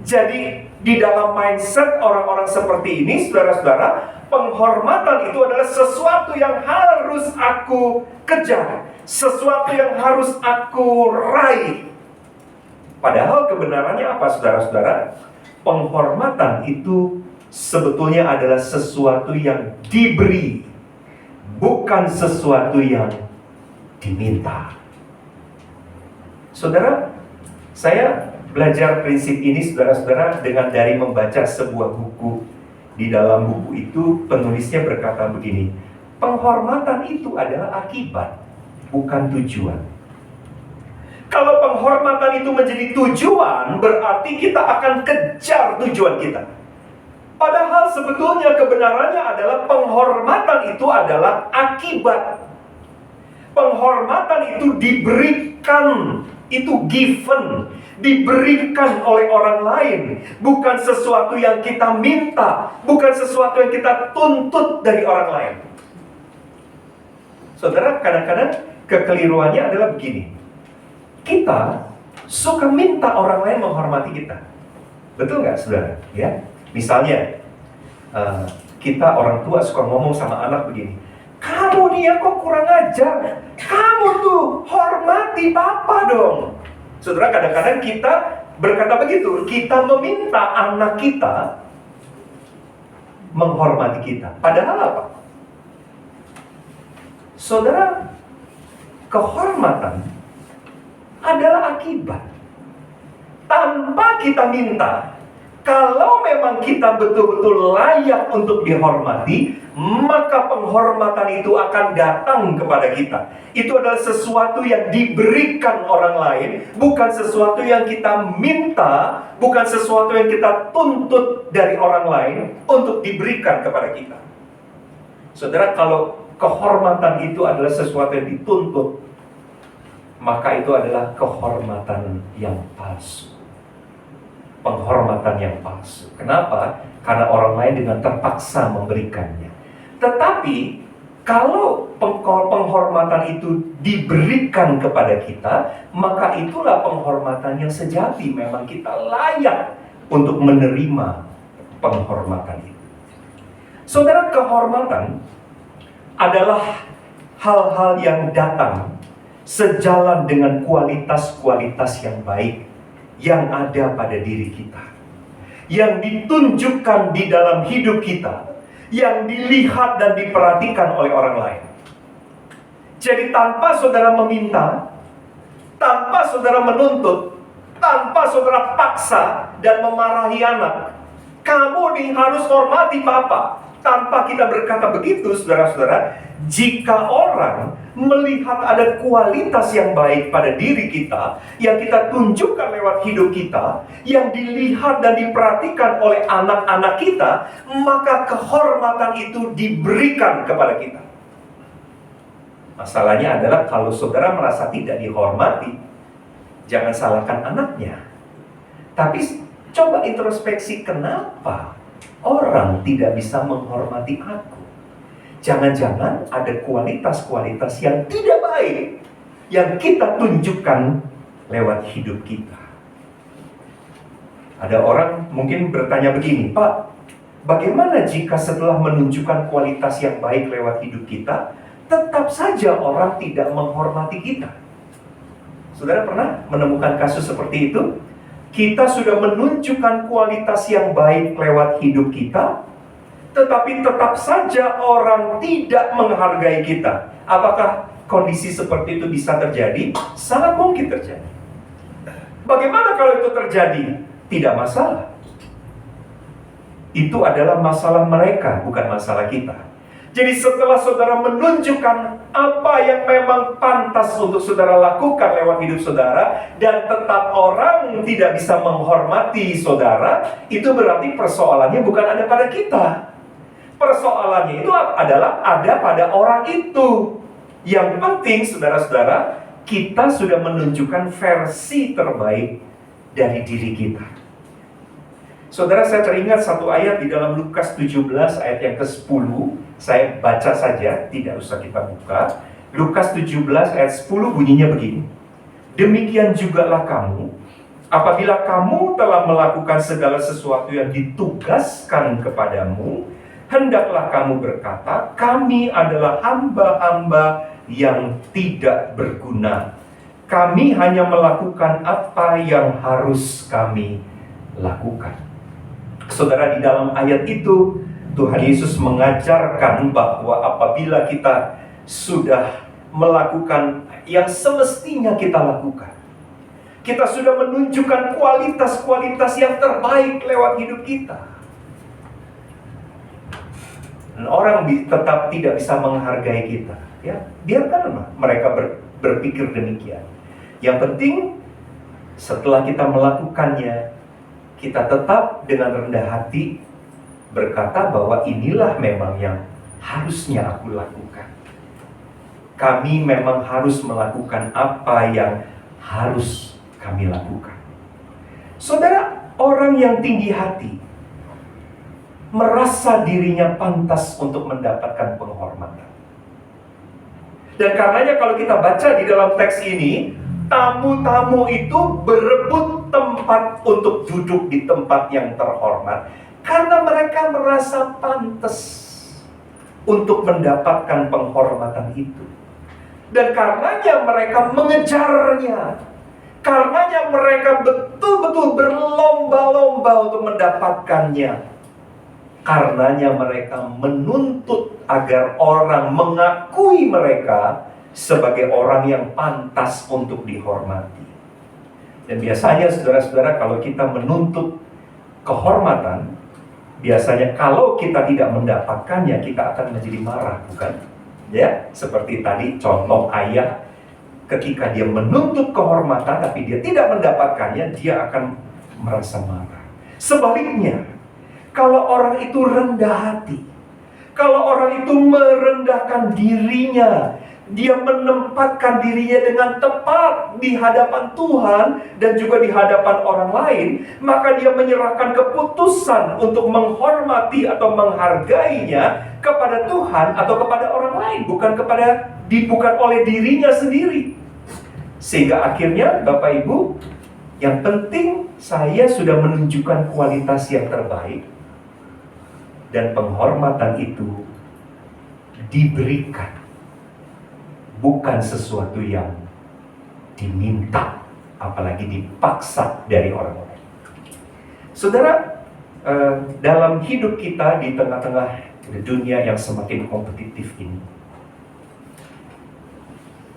Jadi di dalam mindset orang-orang seperti ini, saudara-saudara, penghormatan itu adalah sesuatu yang harus aku kejar, sesuatu yang harus aku raih. Padahal kebenarannya apa, saudara-saudara? Penghormatan itu sebetulnya adalah sesuatu yang diberi, bukan sesuatu yang diminta. Saudara, saya belajar prinsip ini, saudara-saudara, dengan dari membaca sebuah buku. Di dalam buku itu penulisnya berkata begini, penghormatan itu adalah akibat, bukan tujuan. Kalau penghormatan itu menjadi tujuan, berarti kita akan kejar tujuan kita. Padahal sebetulnya kebenarannya adalah penghormatan itu adalah akibat. Penghormatan itu diberikan, itu given, diberikan oleh orang lain, bukan sesuatu yang kita minta, bukan sesuatu yang kita tuntut dari orang lain. Saudara, kadang-kadang kekeliruannya adalah begini. Kita suka minta orang lain menghormati kita. Betul nggak, saudara? Ya, misalnya kita orang tua suka ngomong sama anak begini, kamu dia kok kurang ajar, kamu tuh hormati papa dong. Saudara, kadang-kadang kita berkata begitu, kita meminta anak kita menghormati kita. Padahal apa? Saudara, kehormatan adalah akibat. Tanpa kita minta, kalau memang kita betul-betul layak untuk dihormati, maka penghormatan itu akan datang kepada kita. Itu adalah sesuatu yang diberikan orang lain, bukan sesuatu yang kita minta, bukan sesuatu yang kita tuntut dari orang lain untuk diberikan kepada kita. Saudara, kalau kehormatan itu adalah sesuatu yang dituntut, maka itu adalah kehormatan yang palsu. Penghormatan yang palsu. Kenapa? Karena orang lain dengan terpaksa memberikannya. Tetapi kalau penghormatan itu diberikan kepada kita, maka itulah penghormatan yang sejati. Memang kita layak untuk menerima penghormatan itu. Saudara, kehormatan adalah hal-hal yang datang sejalan dengan kualitas-kualitas yang baik yang ada pada diri kita, yang ditunjukkan di dalam hidup kita, yang dilihat dan diperhatikan oleh orang lain. Jadi tanpa saudara meminta, tanpa saudara menuntut, tanpa saudara paksa dan memarahi anak, kamu nih harus hormati papa. Tanpa kita berkata begitu, saudara-saudara, jika orang melihat ada kualitas yang baik pada diri kita, yang kita tunjukkan lewat hidup kita, yang dilihat dan diperhatikan oleh anak-anak kita, maka kehormatan itu diberikan kepada kita. Masalahnya adalah kalau saudara merasa tidak dihormati, jangan salahkan anaknya. Tapi coba introspeksi, kenapa orang tidak bisa menghormati aku? Jangan-jangan ada kualitas-kualitas yang tidak baik yang kita tunjukkan lewat hidup kita. Ada orang mungkin bertanya begini, Pak, bagaimana jika setelah menunjukkan kualitas yang baik lewat hidup kita, tetap saja orang tidak menghormati kita? Saudara pernah menemukan kasus seperti itu? Kita sudah menunjukkan kualitas yang baik lewat hidup kita, tetapi tetap saja orang tidak menghargai kita. Apakah kondisi seperti itu bisa terjadi? Sangat mungkin terjadi. Bagaimana kalau itu terjadi? Tidak masalah. Itu adalah masalah mereka, bukan masalah kita. Jadi setelah saudara menunjukkan apa yang memang pantas untuk saudara lakukan lewat hidup saudara, dan tetap orang tidak bisa menghormati saudara, itu berarti persoalannya bukan ada pada kita. Persoalannya itu adalah ada pada orang itu. Yang penting, saudara-saudara, kita sudah menunjukkan versi terbaik dari diri kita. Saudara, saya teringat satu ayat di dalam Lukas 17 ayat yang ke-10. Saya baca saja, tidak usah kita buka. Lukas 17 ayat 10 bunyinya begini. Demikian jugalah kamu, apabila kamu telah melakukan segala sesuatu yang ditugaskan kepadamu, hendaklah kamu berkata, kami adalah hamba-hamba yang tidak berguna. Kami hanya melakukan apa yang harus kami lakukan. Saudara, di dalam ayat itu Tuhan Yesus mengajarkan bahwa apabila kita sudah melakukan yang semestinya kita lakukan, kita sudah menunjukkan kualitas-kualitas yang terbaik lewat hidup kita, dan orang tetap tidak bisa menghargai kita, ya biarkanlah mereka berpikir demikian. Yang penting setelah kita melakukannya, kita tetap dengan rendah hati berkata bahwa inilah memang yang harusnya aku lakukan. Kami memang harus melakukan apa yang harus kami lakukan. Saudara, orang yang tinggi hati merasa dirinya pantas untuk mendapatkan penghormatan. Dan karenanya kalau kita baca di dalam teks ini, tamu-tamu itu berebut tempat untuk duduk di tempat yang terhormat karena mereka merasa pantas untuk mendapatkan penghormatan itu. Dan karenanya mereka mengejarnya. Karenanya mereka betul-betul berlomba-lomba untuk mendapatkannya. Karenanya mereka menuntut agar orang mengakui mereka sebagai orang yang pantas untuk dihormati. Dan biasanya saudara-saudara, kalau kita menuntut kehormatan, biasanya kalau kita tidak mendapatkannya, kita akan menjadi marah, bukan? Ya, seperti tadi contoh ayah, ketika dia menuntut kehormatan tapi dia tidak mendapatkannya, dia akan merasa marah. Sebaliknya, kalau orang itu rendah hati, kalau orang itu merendahkan dirinya, dia menempatkan dirinya dengan tepat di hadapan Tuhan dan juga di hadapan orang lain, maka dia menyerahkan keputusan untuk menghormati atau menghargainya kepada Tuhan atau kepada orang lain, bukan oleh dirinya sendiri. Sehingga akhirnya Bapak Ibu, yang penting saya sudah menunjukkan kualitas yang terbaik, dan penghormatan itu diberikan, bukan sesuatu yang diminta, apalagi dipaksa dari orang lain. Saudara, dalam hidup kita di tengah-tengah dunia yang semakin kompetitif ini,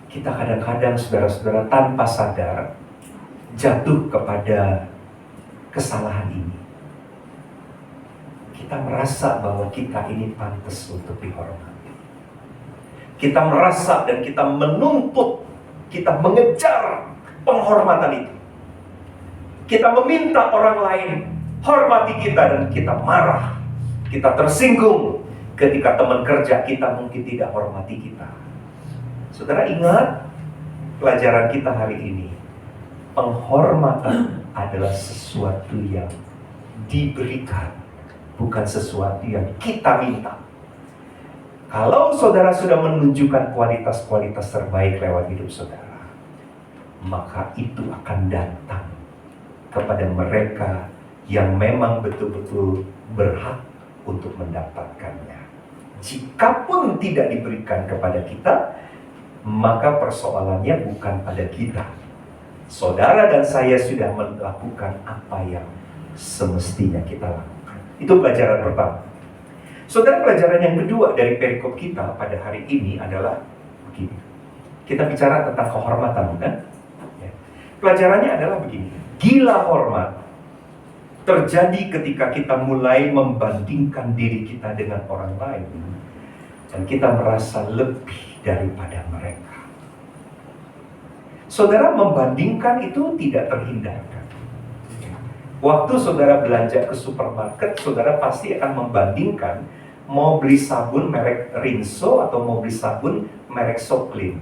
kita kadang-kadang saudara-saudara tanpa sadar jatuh kepada kesalahan ini. Kita merasa bahwa kita ini pantas untuk dihormati. Kita merasa dan kita menuntut, kita mengejar penghormatan itu. Kita meminta orang lain hormati kita dan kita marah. Kita tersinggung ketika teman kerja kita mungkin tidak hormati kita. Saudara, ingat pelajaran kita hari ini. Penghormatan adalah sesuatu yang diberikan, bukan sesuatu yang kita minta. Kalau saudara sudah menunjukkan kualitas-kualitas terbaik lewat hidup saudara, maka itu akan datang kepada mereka yang memang betul-betul berhak untuk mendapatkannya. Jikapun tidak diberikan kepada kita, maka persoalannya bukan pada kita. Saudara dan saya sudah melakukan apa yang semestinya kita lakukan. Itu pelajaran pertama. Saudara, pelajaran yang kedua dari perikop kita pada hari ini adalah begini. Kita bicara tentang kehormatan, bukan? Ya. Pelajarannya adalah begini. Gila hormat terjadi ketika kita mulai membandingkan diri kita dengan orang lain, dan kita merasa lebih daripada mereka. Saudara, membandingkan itu tidak terhindarkan. Waktu saudara belanja ke supermarket, saudara pasti akan membandingkan mau beli sabun merek Rinso atau mau beli sabun merek Soklin.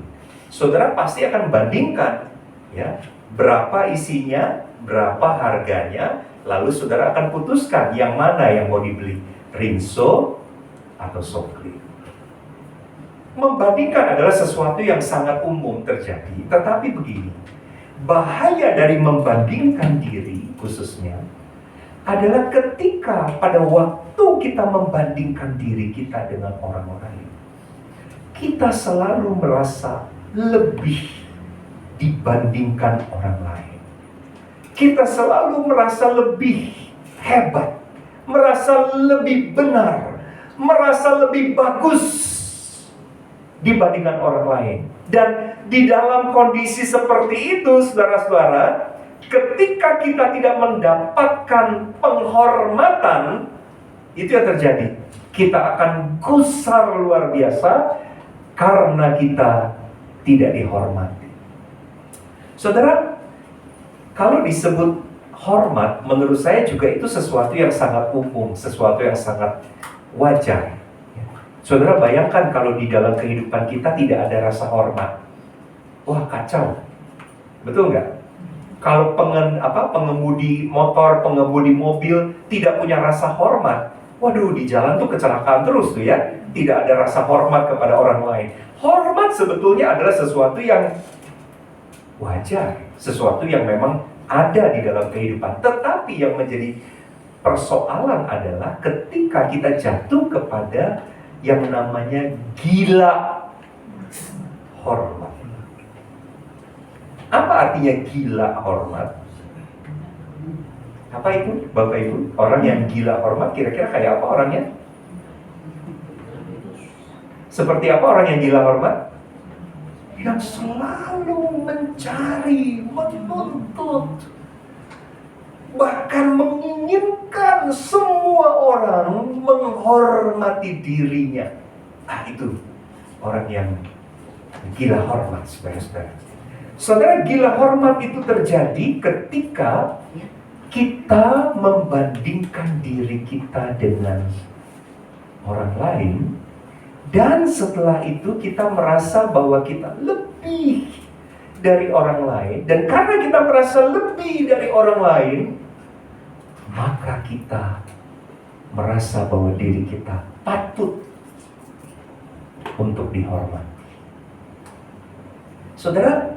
Saudara pasti akan bandingkan, ya, berapa isinya, berapa harganya, lalu saudara akan putuskan yang mana yang mau dibeli, Rinso atau so clear. Membandingkan adalah sesuatu yang sangat umum terjadi, tetapi begini, bahaya dari membandingkan diri khususnya adalah ketika pada waktu kita membandingkan diri kita dengan orang lain, kita selalu merasa lebih dibandingkan orang lain. Kita selalu merasa lebih hebat, merasa lebih benar, merasa lebih bagus dibandingkan orang lain. Dan di dalam kondisi seperti itu, saudara-saudara, ketika kita tidak mendapatkan penghormatan, itu yang terjadi. Kita akan gusar luar biasa karena kita tidak dihormati. Saudara, kalau disebut hormat, menurut saya juga itu sesuatu yang sangat umum, sesuatu yang sangat wajar. Saudara bayangkan kalau di dalam kehidupan kita tidak ada rasa hormat. Wah, kacau. Betul nggak? Kalau pengemudi motor, pengemudi mobil tidak punya rasa hormat, waduh, di jalan tuh kecelakaan terus tuh ya. Tidak ada rasa hormat kepada orang lain. Hormat sebetulnya adalah sesuatu yang wajar, sesuatu yang memang ada di dalam kehidupan. Tetapi yang menjadi persoalan adalah ketika kita jatuh kepada yang namanya gila hormat. Apa artinya gila hormat? Apa itu, Bapak Ibu? Orang yang gila hormat kira-kira kayak apa orangnya? Seperti apa orang yang gila hormat? Yang selalu mencari, menuntut, bahkan menginginkan semua orang menghormati dirinya. Itu orang yang gila hormat, saudara-saudara. Saudara, gila hormat itu terjadi ketika kita membandingkan diri kita dengan orang lain, dan setelah itu kita merasa bahwa kita lebih dari orang lain, dan karena kita merasa lebih dari orang lain, maka kita merasa bahwa diri kita patut untuk dihormati. Saudara,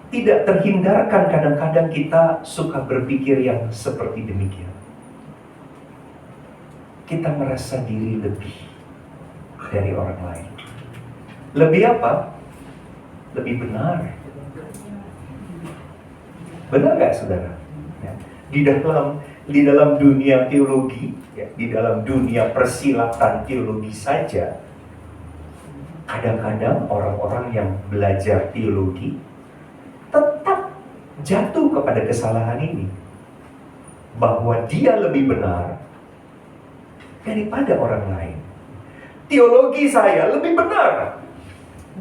tidak terhindarkan kadang-kadang kita suka berpikir yang seperti demikian. Kita merasa diri lebih dari orang lain. Lebih apa? Lebih benar. Benar nggak, saudara? Ya. Di dalam dunia teologi, ya, di dalam dunia persilatan teologi saja, kadang-kadang orang-orang yang belajar teologi tetap jatuh kepada kesalahan ini, bahwa dia lebih benar daripada orang lain. Teologi saya lebih benar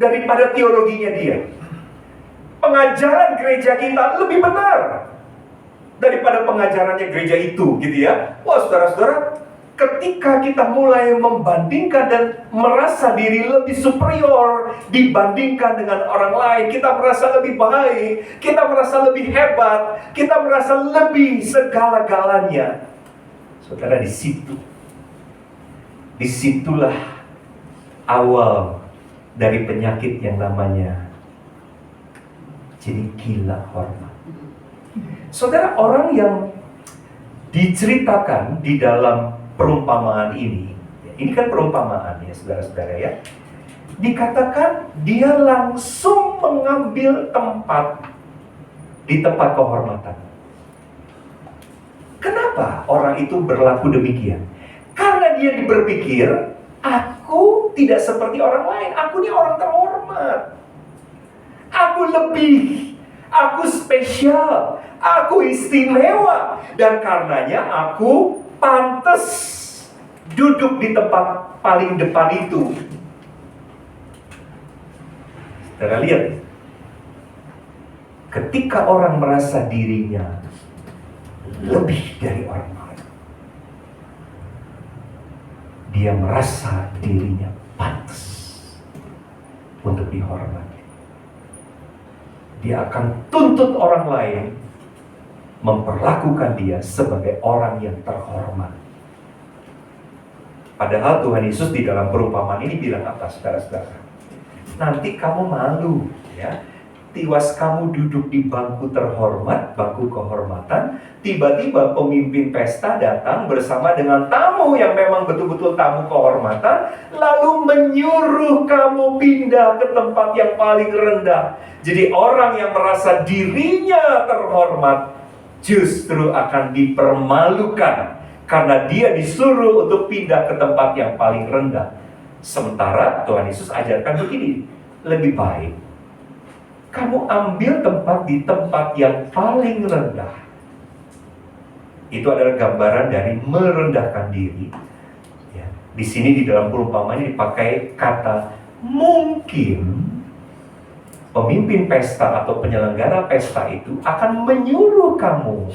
daripada teologinya dia. Pengajaran gereja kita lebih benar daripada pengajarannya gereja itu, gitu ya. Wah, saudara-saudara, ketika kita mulai membandingkan dan merasa diri lebih superior dibandingkan dengan orang lain, kita merasa lebih baik, kita merasa lebih hebat, kita merasa lebih segala-galanya. Saudara, disitulah awal dari penyakit yang namanya jadi gila hormat. Saudara, orang yang diceritakan di dalam perumpamaan ini kan perumpamaan ya, saudara-saudara ya, dikatakan dia langsung mengambil tempat di tempat kehormatan. Kenapa orang itu berlaku demikian? Karena dia berpikir, aku tidak seperti orang lain, aku ini orang terhormat, aku lebih, aku spesial, aku istimewa, dan karenanya aku pantas duduk di tempat paling depan itu. Saudara lihat, ketika orang merasa dirinya lebih dari orang lain, dia merasa dirinya pantas untuk dihormati. Dia akan tuntut orang lain memperlakukan dia sebagai orang yang terhormat. Padahal Tuhan Yesus di dalam perumpamaan ini bilang apa, saudara-saudara? Nanti kamu malu, ya. Tiwas kamu duduk di bangku terhormat, bangku kehormatan, tiba-tiba pemimpin pesta datang bersama dengan tamu yang memang betul-betul tamu kehormatan, lalu menyuruh kamu pindah ke tempat yang paling rendah. Jadi orang yang merasa dirinya terhormat justru akan dipermalukan karena dia disuruh untuk pindah ke tempat yang paling rendah. Sementara Tuhan Yesus ajarkan begini, lebih baik kamu ambil tempat di tempat yang paling rendah. Itu adalah gambaran dari merendahkan diri. Ya. Di sini di dalam perumpamaan ini dipakai kata mungkin pemimpin pesta atau penyelenggara pesta itu akan menyuruh kamu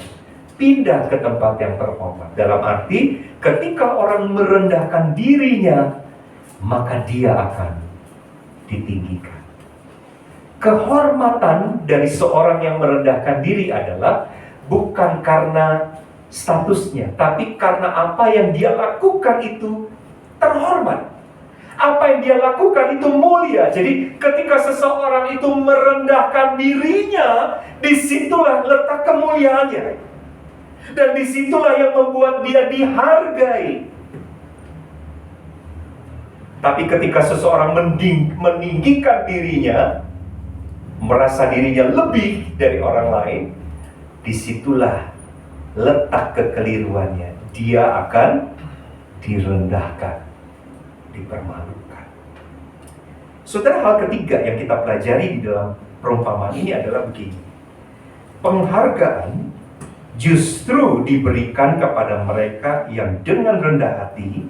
pindah ke tempat yang terhormat. Dalam arti ketika orang merendahkan dirinya, maka dia akan ditinggikan. Kehormatan dari seorang yang merendahkan diri adalah bukan karena statusnya, tapi karena apa yang dia lakukan itu terhormat. Apa yang dia lakukan itu mulia. Jadi ketika seseorang itu merendahkan dirinya, disitulah letak kemuliaannya. Dan disitulah yang membuat dia dihargai. Tapi ketika seseorang meninggikan dirinya, merasa dirinya lebih dari orang lain, disitulah letak kekeliruannya. Dia akan direndahkan, dipermalukan. Saudara, hal ketiga yang kita pelajari di dalam perumpamaan ini adalah begini. Penghargaan justru diberikan kepada mereka yang dengan rendah hati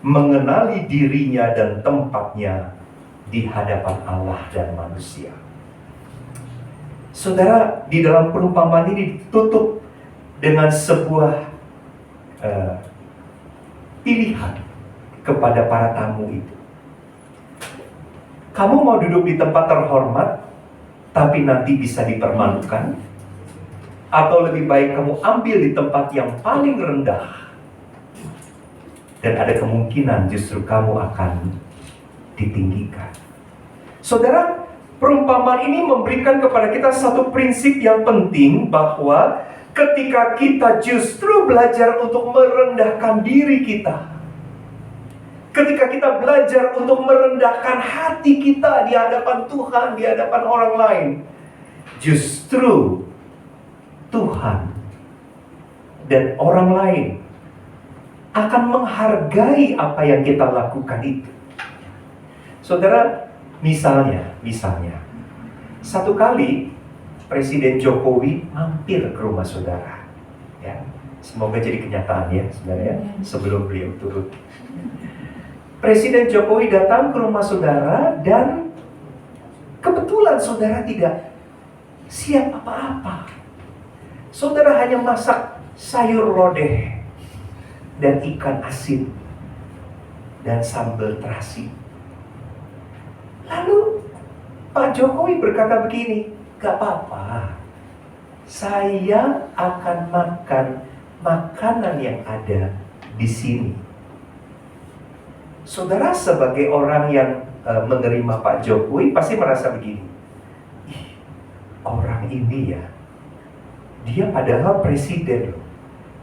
mengenali dirinya dan tempatnya di hadapan Allah dan manusia. Saudara, di dalam perumpamaan ini ditutup dengan sebuah pilihan kepada para tamu itu. Kamu mau duduk di tempat terhormat, tapi nanti bisa dipermalukan? Atau lebih baik kamu ambil di tempat yang paling rendah, dan ada kemungkinan justru kamu akan ditinggikan. Saudara, perumpamaan ini memberikan kepada kita satu prinsip yang penting, bahwa ketika kita justru belajar untuk merendahkan diri kita, ketika kita belajar untuk merendahkan hati kita di hadapan Tuhan, di hadapan orang lain, justru Tuhan dan orang lain akan menghargai apa yang kita lakukan itu. Saudara, misalnya, satu kali Presiden Jokowi mampir ke rumah saudara. Ya, semoga jadi kenyataan ya, saudara ya, sebelum beliau turun. Presiden Jokowi datang ke rumah saudara dan kebetulan saudara tidak siap apa-apa. Saudara hanya masak sayur lodeh dan ikan asin dan sambal terasi. Lalu Pak Jokowi berkata begini, gak apa-apa, saya akan makan makanan yang ada di sini. Saudara, sebagai orang yang menerima Pak Jokowi pasti merasa begini, ih, orang ini ya, dia padahal presiden loh,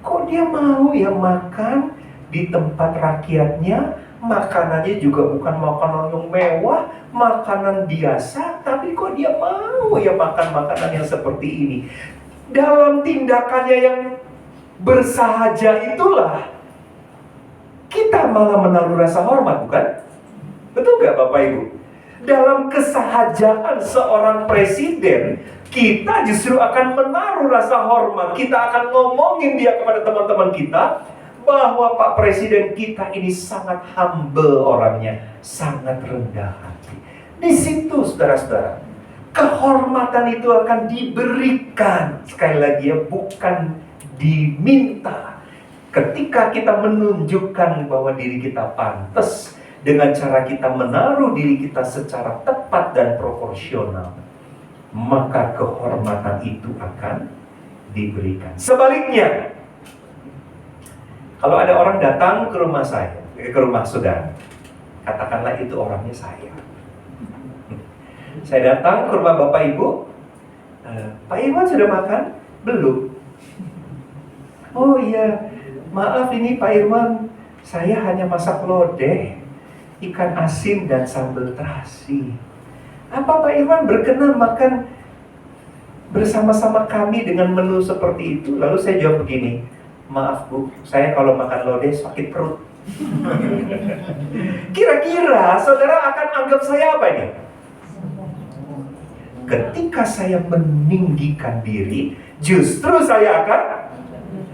kok dia mau ya makan di tempat rakyatnya, makanannya juga bukan makanan yang mewah, makanan biasa, tapi kok dia mau ya makan makanan yang seperti ini. Dalam tindakannya yang bersahaja itulah kita malah menaruh rasa hormat, bukan? Betul nggak Bapak Ibu? Dalam kesahajaan seorang presiden, kita justru akan menaruh rasa hormat. Kita akan ngomongin dia kepada teman-teman kita, bahwa Pak Presiden kita ini sangat humble orangnya, sangat rendah hati. Di situ saudara-saudara, kehormatan itu akan diberikan. Sekali lagi ya, bukan diminta. Ketika kita menunjukkan bahwa diri kita pantas, dengan cara kita menaruh diri kita secara tepat dan proporsional, maka kehormatan itu akan diberikan. Sebaliknya, kalau ada orang datang ke rumah saya, ke rumah saudara. Katakanlah itu orangnya saya. Saya datang ke rumah Bapak Ibu. Pak Irwan sudah makan? Belum. Oh iya, maaf ini Pak Irwan, saya hanya masak lodeh, ikan asin dan sambal terasi. Apa Pak Irwan berkenan makan bersama-sama kami dengan menu seperti itu? Lalu saya jawab begini, maaf Bu, saya kalau makan lodeh sakit perut. Kira-kira saudara akan anggap saya apa ini? Ketika saya meninggikan diri, justru saya akan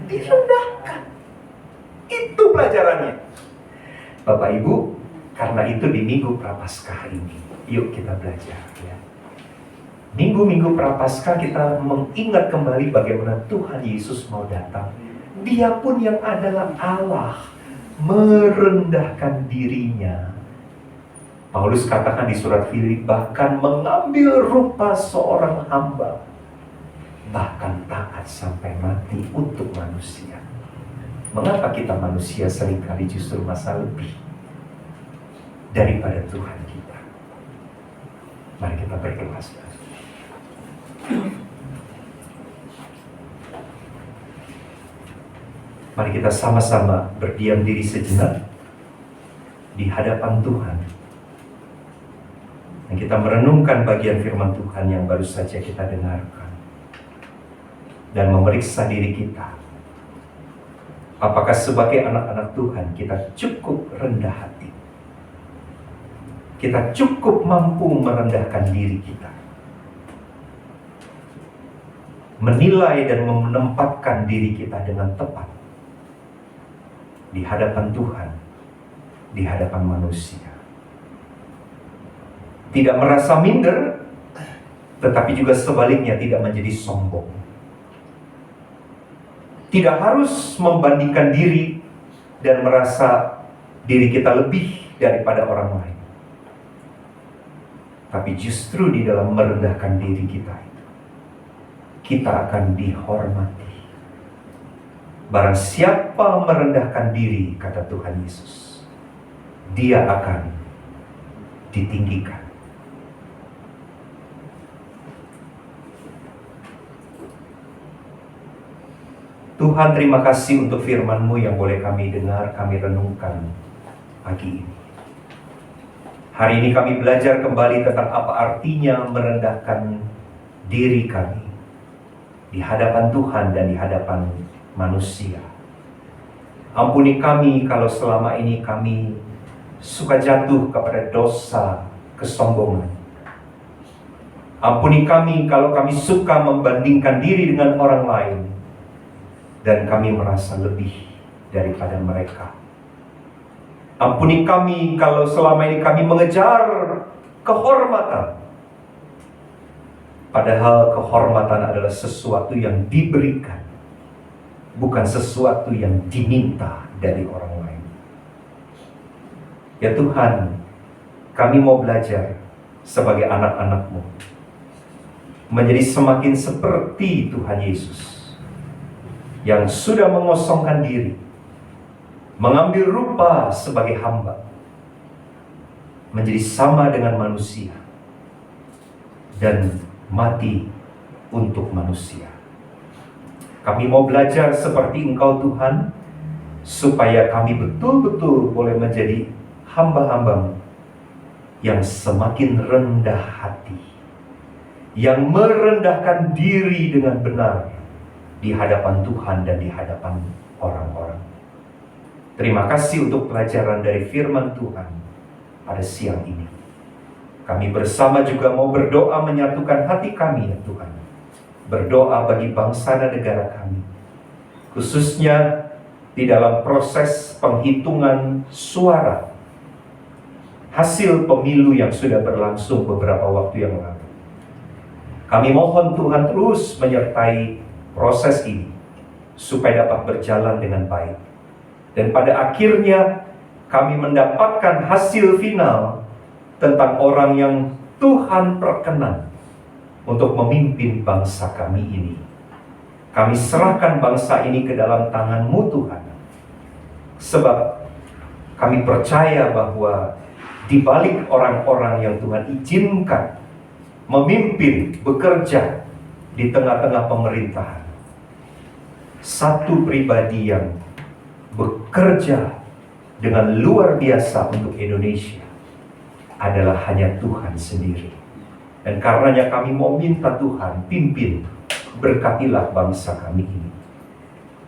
direndahkan. Itu pelajarannya. Bapak Ibu, karena itu di Minggu Prapaskah ini, yuk kita belajar ya. Minggu-minggu Prapaskah kita mengingat kembali bagaimana Tuhan Yesus mau datang. Dia pun yang adalah Allah, merendahkan dirinya. Paulus katakan di surat Filipi, bahkan mengambil rupa seorang hamba, bahkan taat sampai mati untuk manusia. Mengapa kita manusia seringkali justru merasa lebih daripada Tuhan kita? Mari kita berdoa. Mari kita sama-sama berdiam diri sejenak di hadapan Tuhan. Dan kita merenungkan bagian firman Tuhan yang baru saja kita dengarkan. Dan memeriksa diri kita. Apakah sebagai anak-anak Tuhan kita cukup rendah hati? Kita cukup mampu merendahkan diri kita. Menilai dan menempatkan diri kita dengan tepat di hadapan Tuhan, di hadapan manusia. Tidak merasa minder, tetapi juga sebaliknya tidak menjadi sombong. Tidak harus membandingkan diri dan merasa diri kita lebih daripada orang lain. Tapi justru di dalam merendahkan diri kita itu, kita akan dihormati. Barang siapa merendahkan diri, kata Tuhan Yesus, dia akan ditinggikan. Tuhan, terima kasih untuk firman-Mu yang boleh kami dengar, kami renungkan pagi ini. Hari ini kami belajar kembali tentang apa artinya merendahkan diri kami di hadapan Tuhan dan di hadapan manusia. Ampuni kami kalau selama ini kami suka jatuh kepada dosa kesombongan. Ampuni kami kalau kami suka membandingkan diri dengan orang lain dan kami merasa lebih daripada mereka. Ampuni kami kalau selama ini kami mengejar kehormatan, padahal kehormatan adalah sesuatu yang diberikan, bukan sesuatu yang diminta dari orang lain. Ya Tuhan, kami mau belajar sebagai anak-anak-Mu menjadi semakin seperti Tuhan Yesus yang sudah mengosongkan diri, mengambil rupa sebagai hamba, menjadi sama dengan manusia, dan mati untuk manusia. Kami mau belajar seperti Engkau Tuhan, supaya kami betul-betul boleh menjadi hamba-hamba-Mu yang semakin rendah hati, yang merendahkan diri dengan benar di hadapan Tuhan dan di hadapan orang-orang. Terima kasih untuk pelajaran dari firman Tuhan pada siang ini. Kami bersama juga mau berdoa menyatukan hati kami ya Tuhan. Berdoa bagi bangsa dan negara kami, khususnya di dalam proses penghitungan suara hasil pemilu yang sudah berlangsung beberapa waktu yang lalu. Kami mohon Tuhan terus menyertai proses ini supaya dapat berjalan dengan baik. Dan pada akhirnya kami mendapatkan hasil final tentang orang yang Tuhan perkenan untuk memimpin bangsa kami ini. Kami serahkan bangsa ini ke dalam tangan-Mu Tuhan. Sebab Kami percaya bahwa di balik orang-orang yang Tuhan izinkan memimpin, bekerja di tengah-tengah pemerintahan, satu pribadi yang bekerja dengan luar biasa untuk Indonesia adalah hanya Tuhan sendiri. Dan karenanya kami mau minta Tuhan pimpin, berkatilah bangsa kami ini.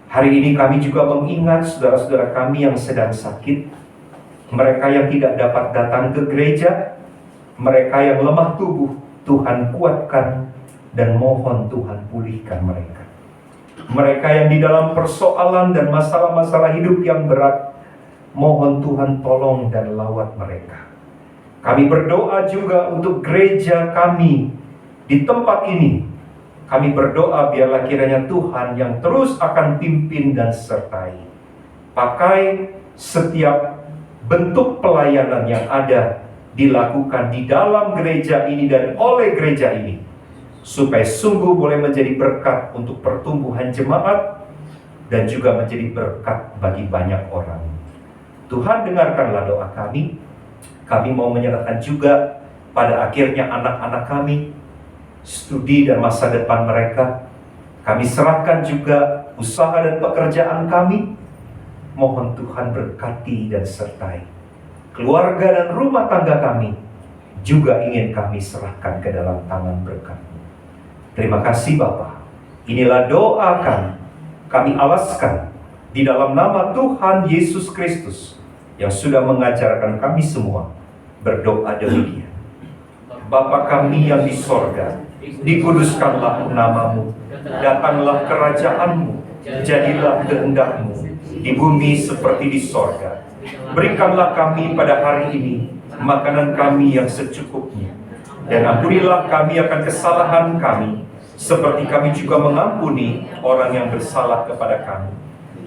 Hari ini kami juga mengingat saudara-saudara kami yang sedang sakit, mereka yang tidak dapat datang ke gereja, mereka yang lemah tubuh, Tuhan kuatkan dan mohon Tuhan pulihkan mereka. Mereka yang di dalam persoalan dan masalah-masalah hidup yang berat, mohon Tuhan tolong dan lawat mereka. Kami berdoa juga untuk gereja kami di tempat ini. Kami berdoa biarlah kiranya Tuhan yang terus akan pimpin dan sertai. Pakai setiap bentuk pelayanan yang ada dilakukan di dalam gereja ini dan oleh gereja ini, supaya sungguh boleh menjadi berkat untuk pertumbuhan jemaat dan juga menjadi berkat bagi banyak orang. Tuhan, dengarkanlah doa kami. Kami mau menyerahkan juga pada akhirnya anak-anak kami, studi dan masa depan mereka. Kami serahkan juga usaha dan pekerjaan kami. Mohon Tuhan berkati dan sertai. Keluarga dan rumah tangga kami juga ingin kami serahkan ke dalam tangan berkat-Mu. Terima kasih Bapa. Inilah doa kami alaskan di dalam nama Tuhan Yesus Kristus yang sudah mengajarkan kami semua berdoa demikian. Bapa kami yang di sorga, dikuduskanlah nama-Mu, datanglah kerajaan-Mu, jadilah kehendak-Mu di bumi seperti di sorga. Berikanlah kami pada hari ini makanan kami yang secukupnya, dan ampunilah kami akan kesalahan kami, seperti kami juga mengampuni orang yang bersalah kepada kami.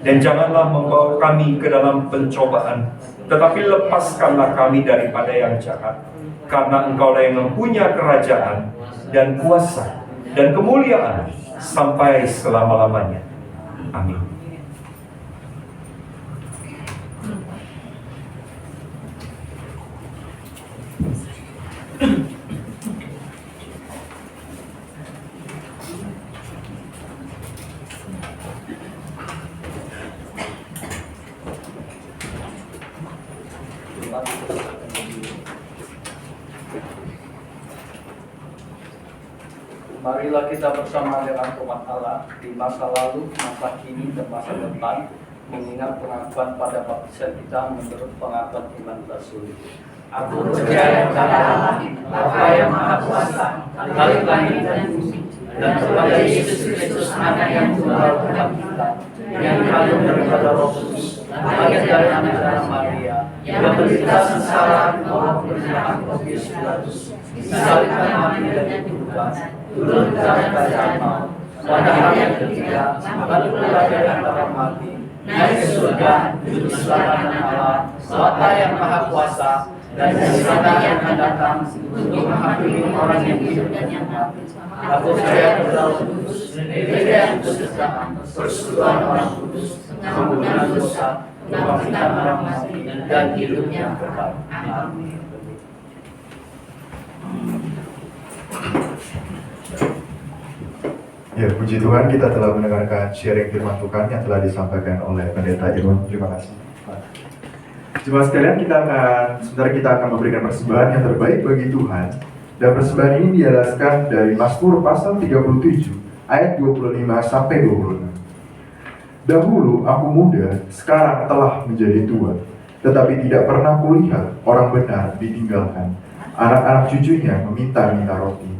Dan janganlah membawa kami ke dalam pencobaan, tetapi lepaskanlah kami daripada yang jahat. Karena Engkaulah yang mempunyai kerajaan dan kuasa dan kemuliaan sampai selama-lamanya. Amin. Marilah kita bersama dengan umat Allah di masa lalu, masa kini, dan masa depan, mengingat pengakuan pada baptisan kita menurut pengakuan iman Rasul. Aku percaya kepada Allah, Bapa yang Maha Kuasa, Khalik langit dan bumi, dan kepada Yesus Kristus anak yang tunggal dalam kita, yang dikandung daripada Roh Kudus, lahir dari anak darah Maria, yang menderita sengsara di bawah pemerintahan Pontius Pilatus, disalibkan mati dan dikuburkan, turun ke dalam kerajaan maut, pada hari yang ketiga bangkit pula dari antara mati, naik ke surga, duduk di sebelah kanan Allah, Bapa yang Maha Kuasa, dan dari sana yang akan datang untuk menghakimi orang yang hidup dan yang mati. Aku percaya kepada Roh Kudus, gereja yang kuduskan, persekutuan orang kudus, pengampunan dosa, kebangkitan orang mati, dan hidup yang kekal. Amin. Ya, puji Tuhan, kita telah mendengarkan sharing firman Tuhan yang telah disampaikan oleh Pendeta Irwan. Terima kasih. Jemaat sekalian, sebentar kita akan memberikan persembahan yang terbaik bagi Tuhan. Dan persembahan ini dijelaskan dari Mazmur pasal 37 ayat 25 sampai 26. Dahulu aku muda, sekarang telah menjadi tua, tetapi tidak pernah kulihat orang benar ditinggalkan, anak-anak cucunya meminta-minta roti.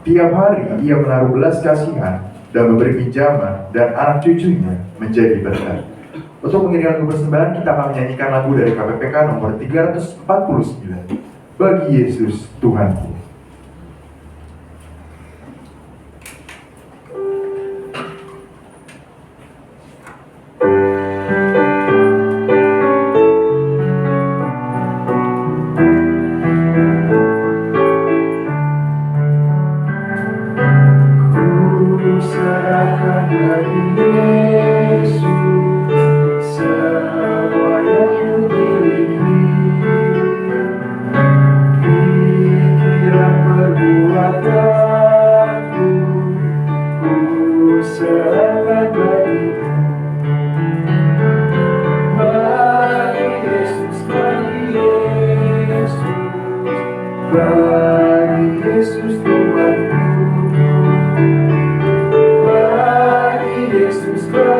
Tiap hari ia menaruh belas kasihan dan memberi pinjaman, dan anak cucunya menjadi berkat. Untuk mengirimkan persembahan, kita akan menyanyikan lagu dari KPPK nomor 349, Bagi Yesus Tuhanku. Semua yang ku miliki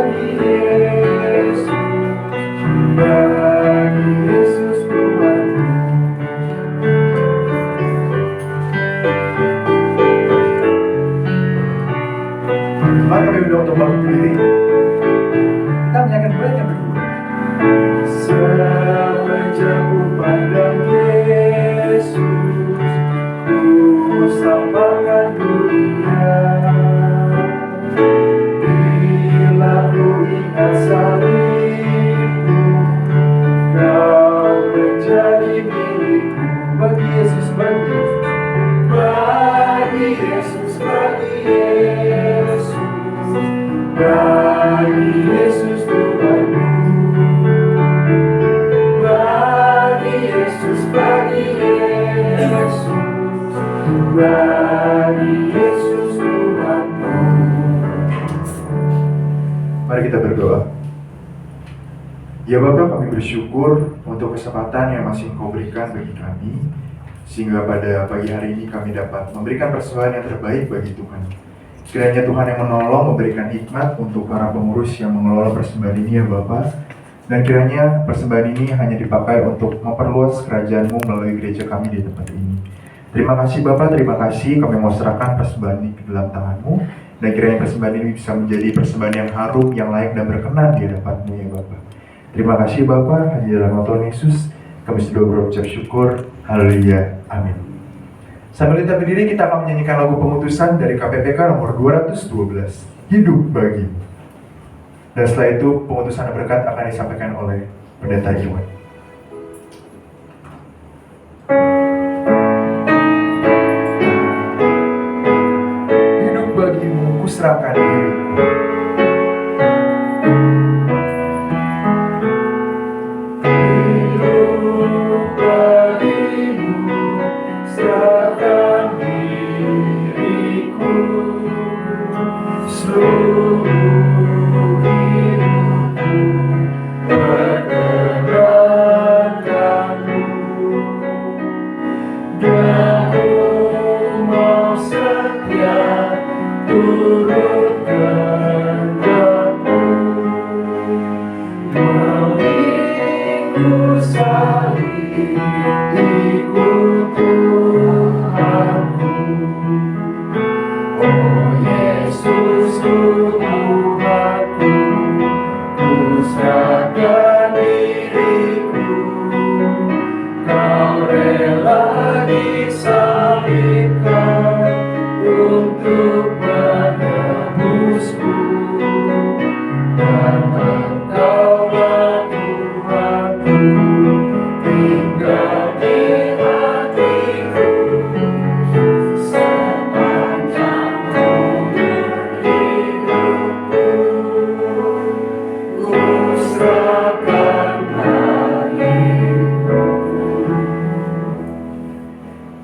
bagi Yesus, bagi Yesus Tuhanku. Mari kami undang untuk bangkit berdiri. Kita menyanyikan duet yang kedua. Semenjak ku pandang Yesus, ku sampaikan dunia. Bila ku ingat salibmu, kau menjadi milikku. Bagi Yesus, bagi Yesus, bagi Yesus, bagi Yesus, bagi Yesus Tuhanku. Bagi Yesus, bagi Yesus, bagi Yesus Tuhanku. Mari kita berdoa. Ya Bapa, kami bersyukur untuk kesempatan yang masih Engkau berikan bagi kami, sehingga pada pagi hari ini kami dapat memberikan persembahan yang terbaik bagi Tuhan. Kiranya Tuhan yang menolong memberikan hikmat untuk para pengurus yang mengelola persembahan ini ya Bapa. Dan kiranya persembahan ini hanya dipakai untuk memperluas kerajaan-Mu melalui gereja kami di tempat ini. Terima kasih Bapak, terima kasih kami mau serahkan persembahan ini ke dalam tangan-Mu. Dan kiranya persembahan ini bisa menjadi persembahan yang harum, yang layak dan berkenan di hadapan-Mu ya Bapak. Terima kasih Bapak, hanya dalam nama Tuhan Yesus kami sudah berucap syukur. Haleluya, amin. Sambil kita berdiri, kita akan menyanyikan lagu pengutusan dari KPPK nomor 212, Hidup Bagimu. Dan setelah itu pengutusan berkat akan disampaikan oleh Pendeta Iwan. Hidup bagimu kuserahkan diriku. Hidup bagimu serahkan diriku. Seluruh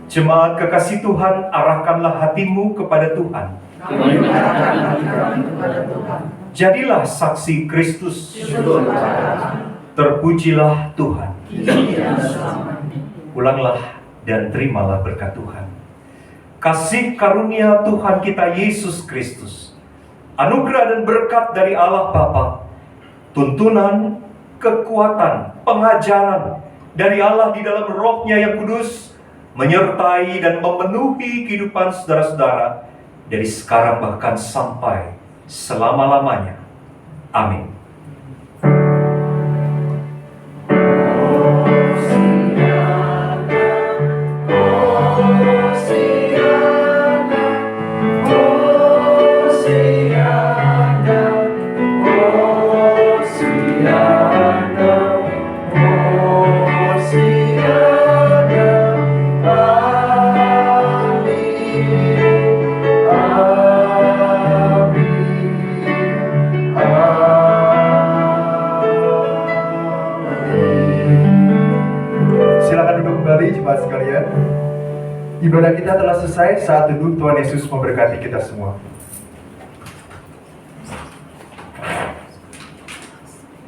Jemaat kekasih Tuhan, arahkanlah hatimu kepada Tuhan. Jadilah saksi Kristus. Terpujilah Tuhan. Pulanglah dan terimalah berkat Tuhan. Kasih karunia Tuhan kita Yesus Kristus, anugerah dan berkat dari Allah Bapa, tuntunan, kekuatan, pengajaran dari Allah di dalam Roh-Nya yang kudus, menyertai dan memenuhi kehidupan saudara-saudara dari sekarang bahkan sampai selama-lamanya. Amin. Jemaat sekalian, ibadah kita telah selesai. Saat duduk, Tuhan Yesus memberkati kita semua.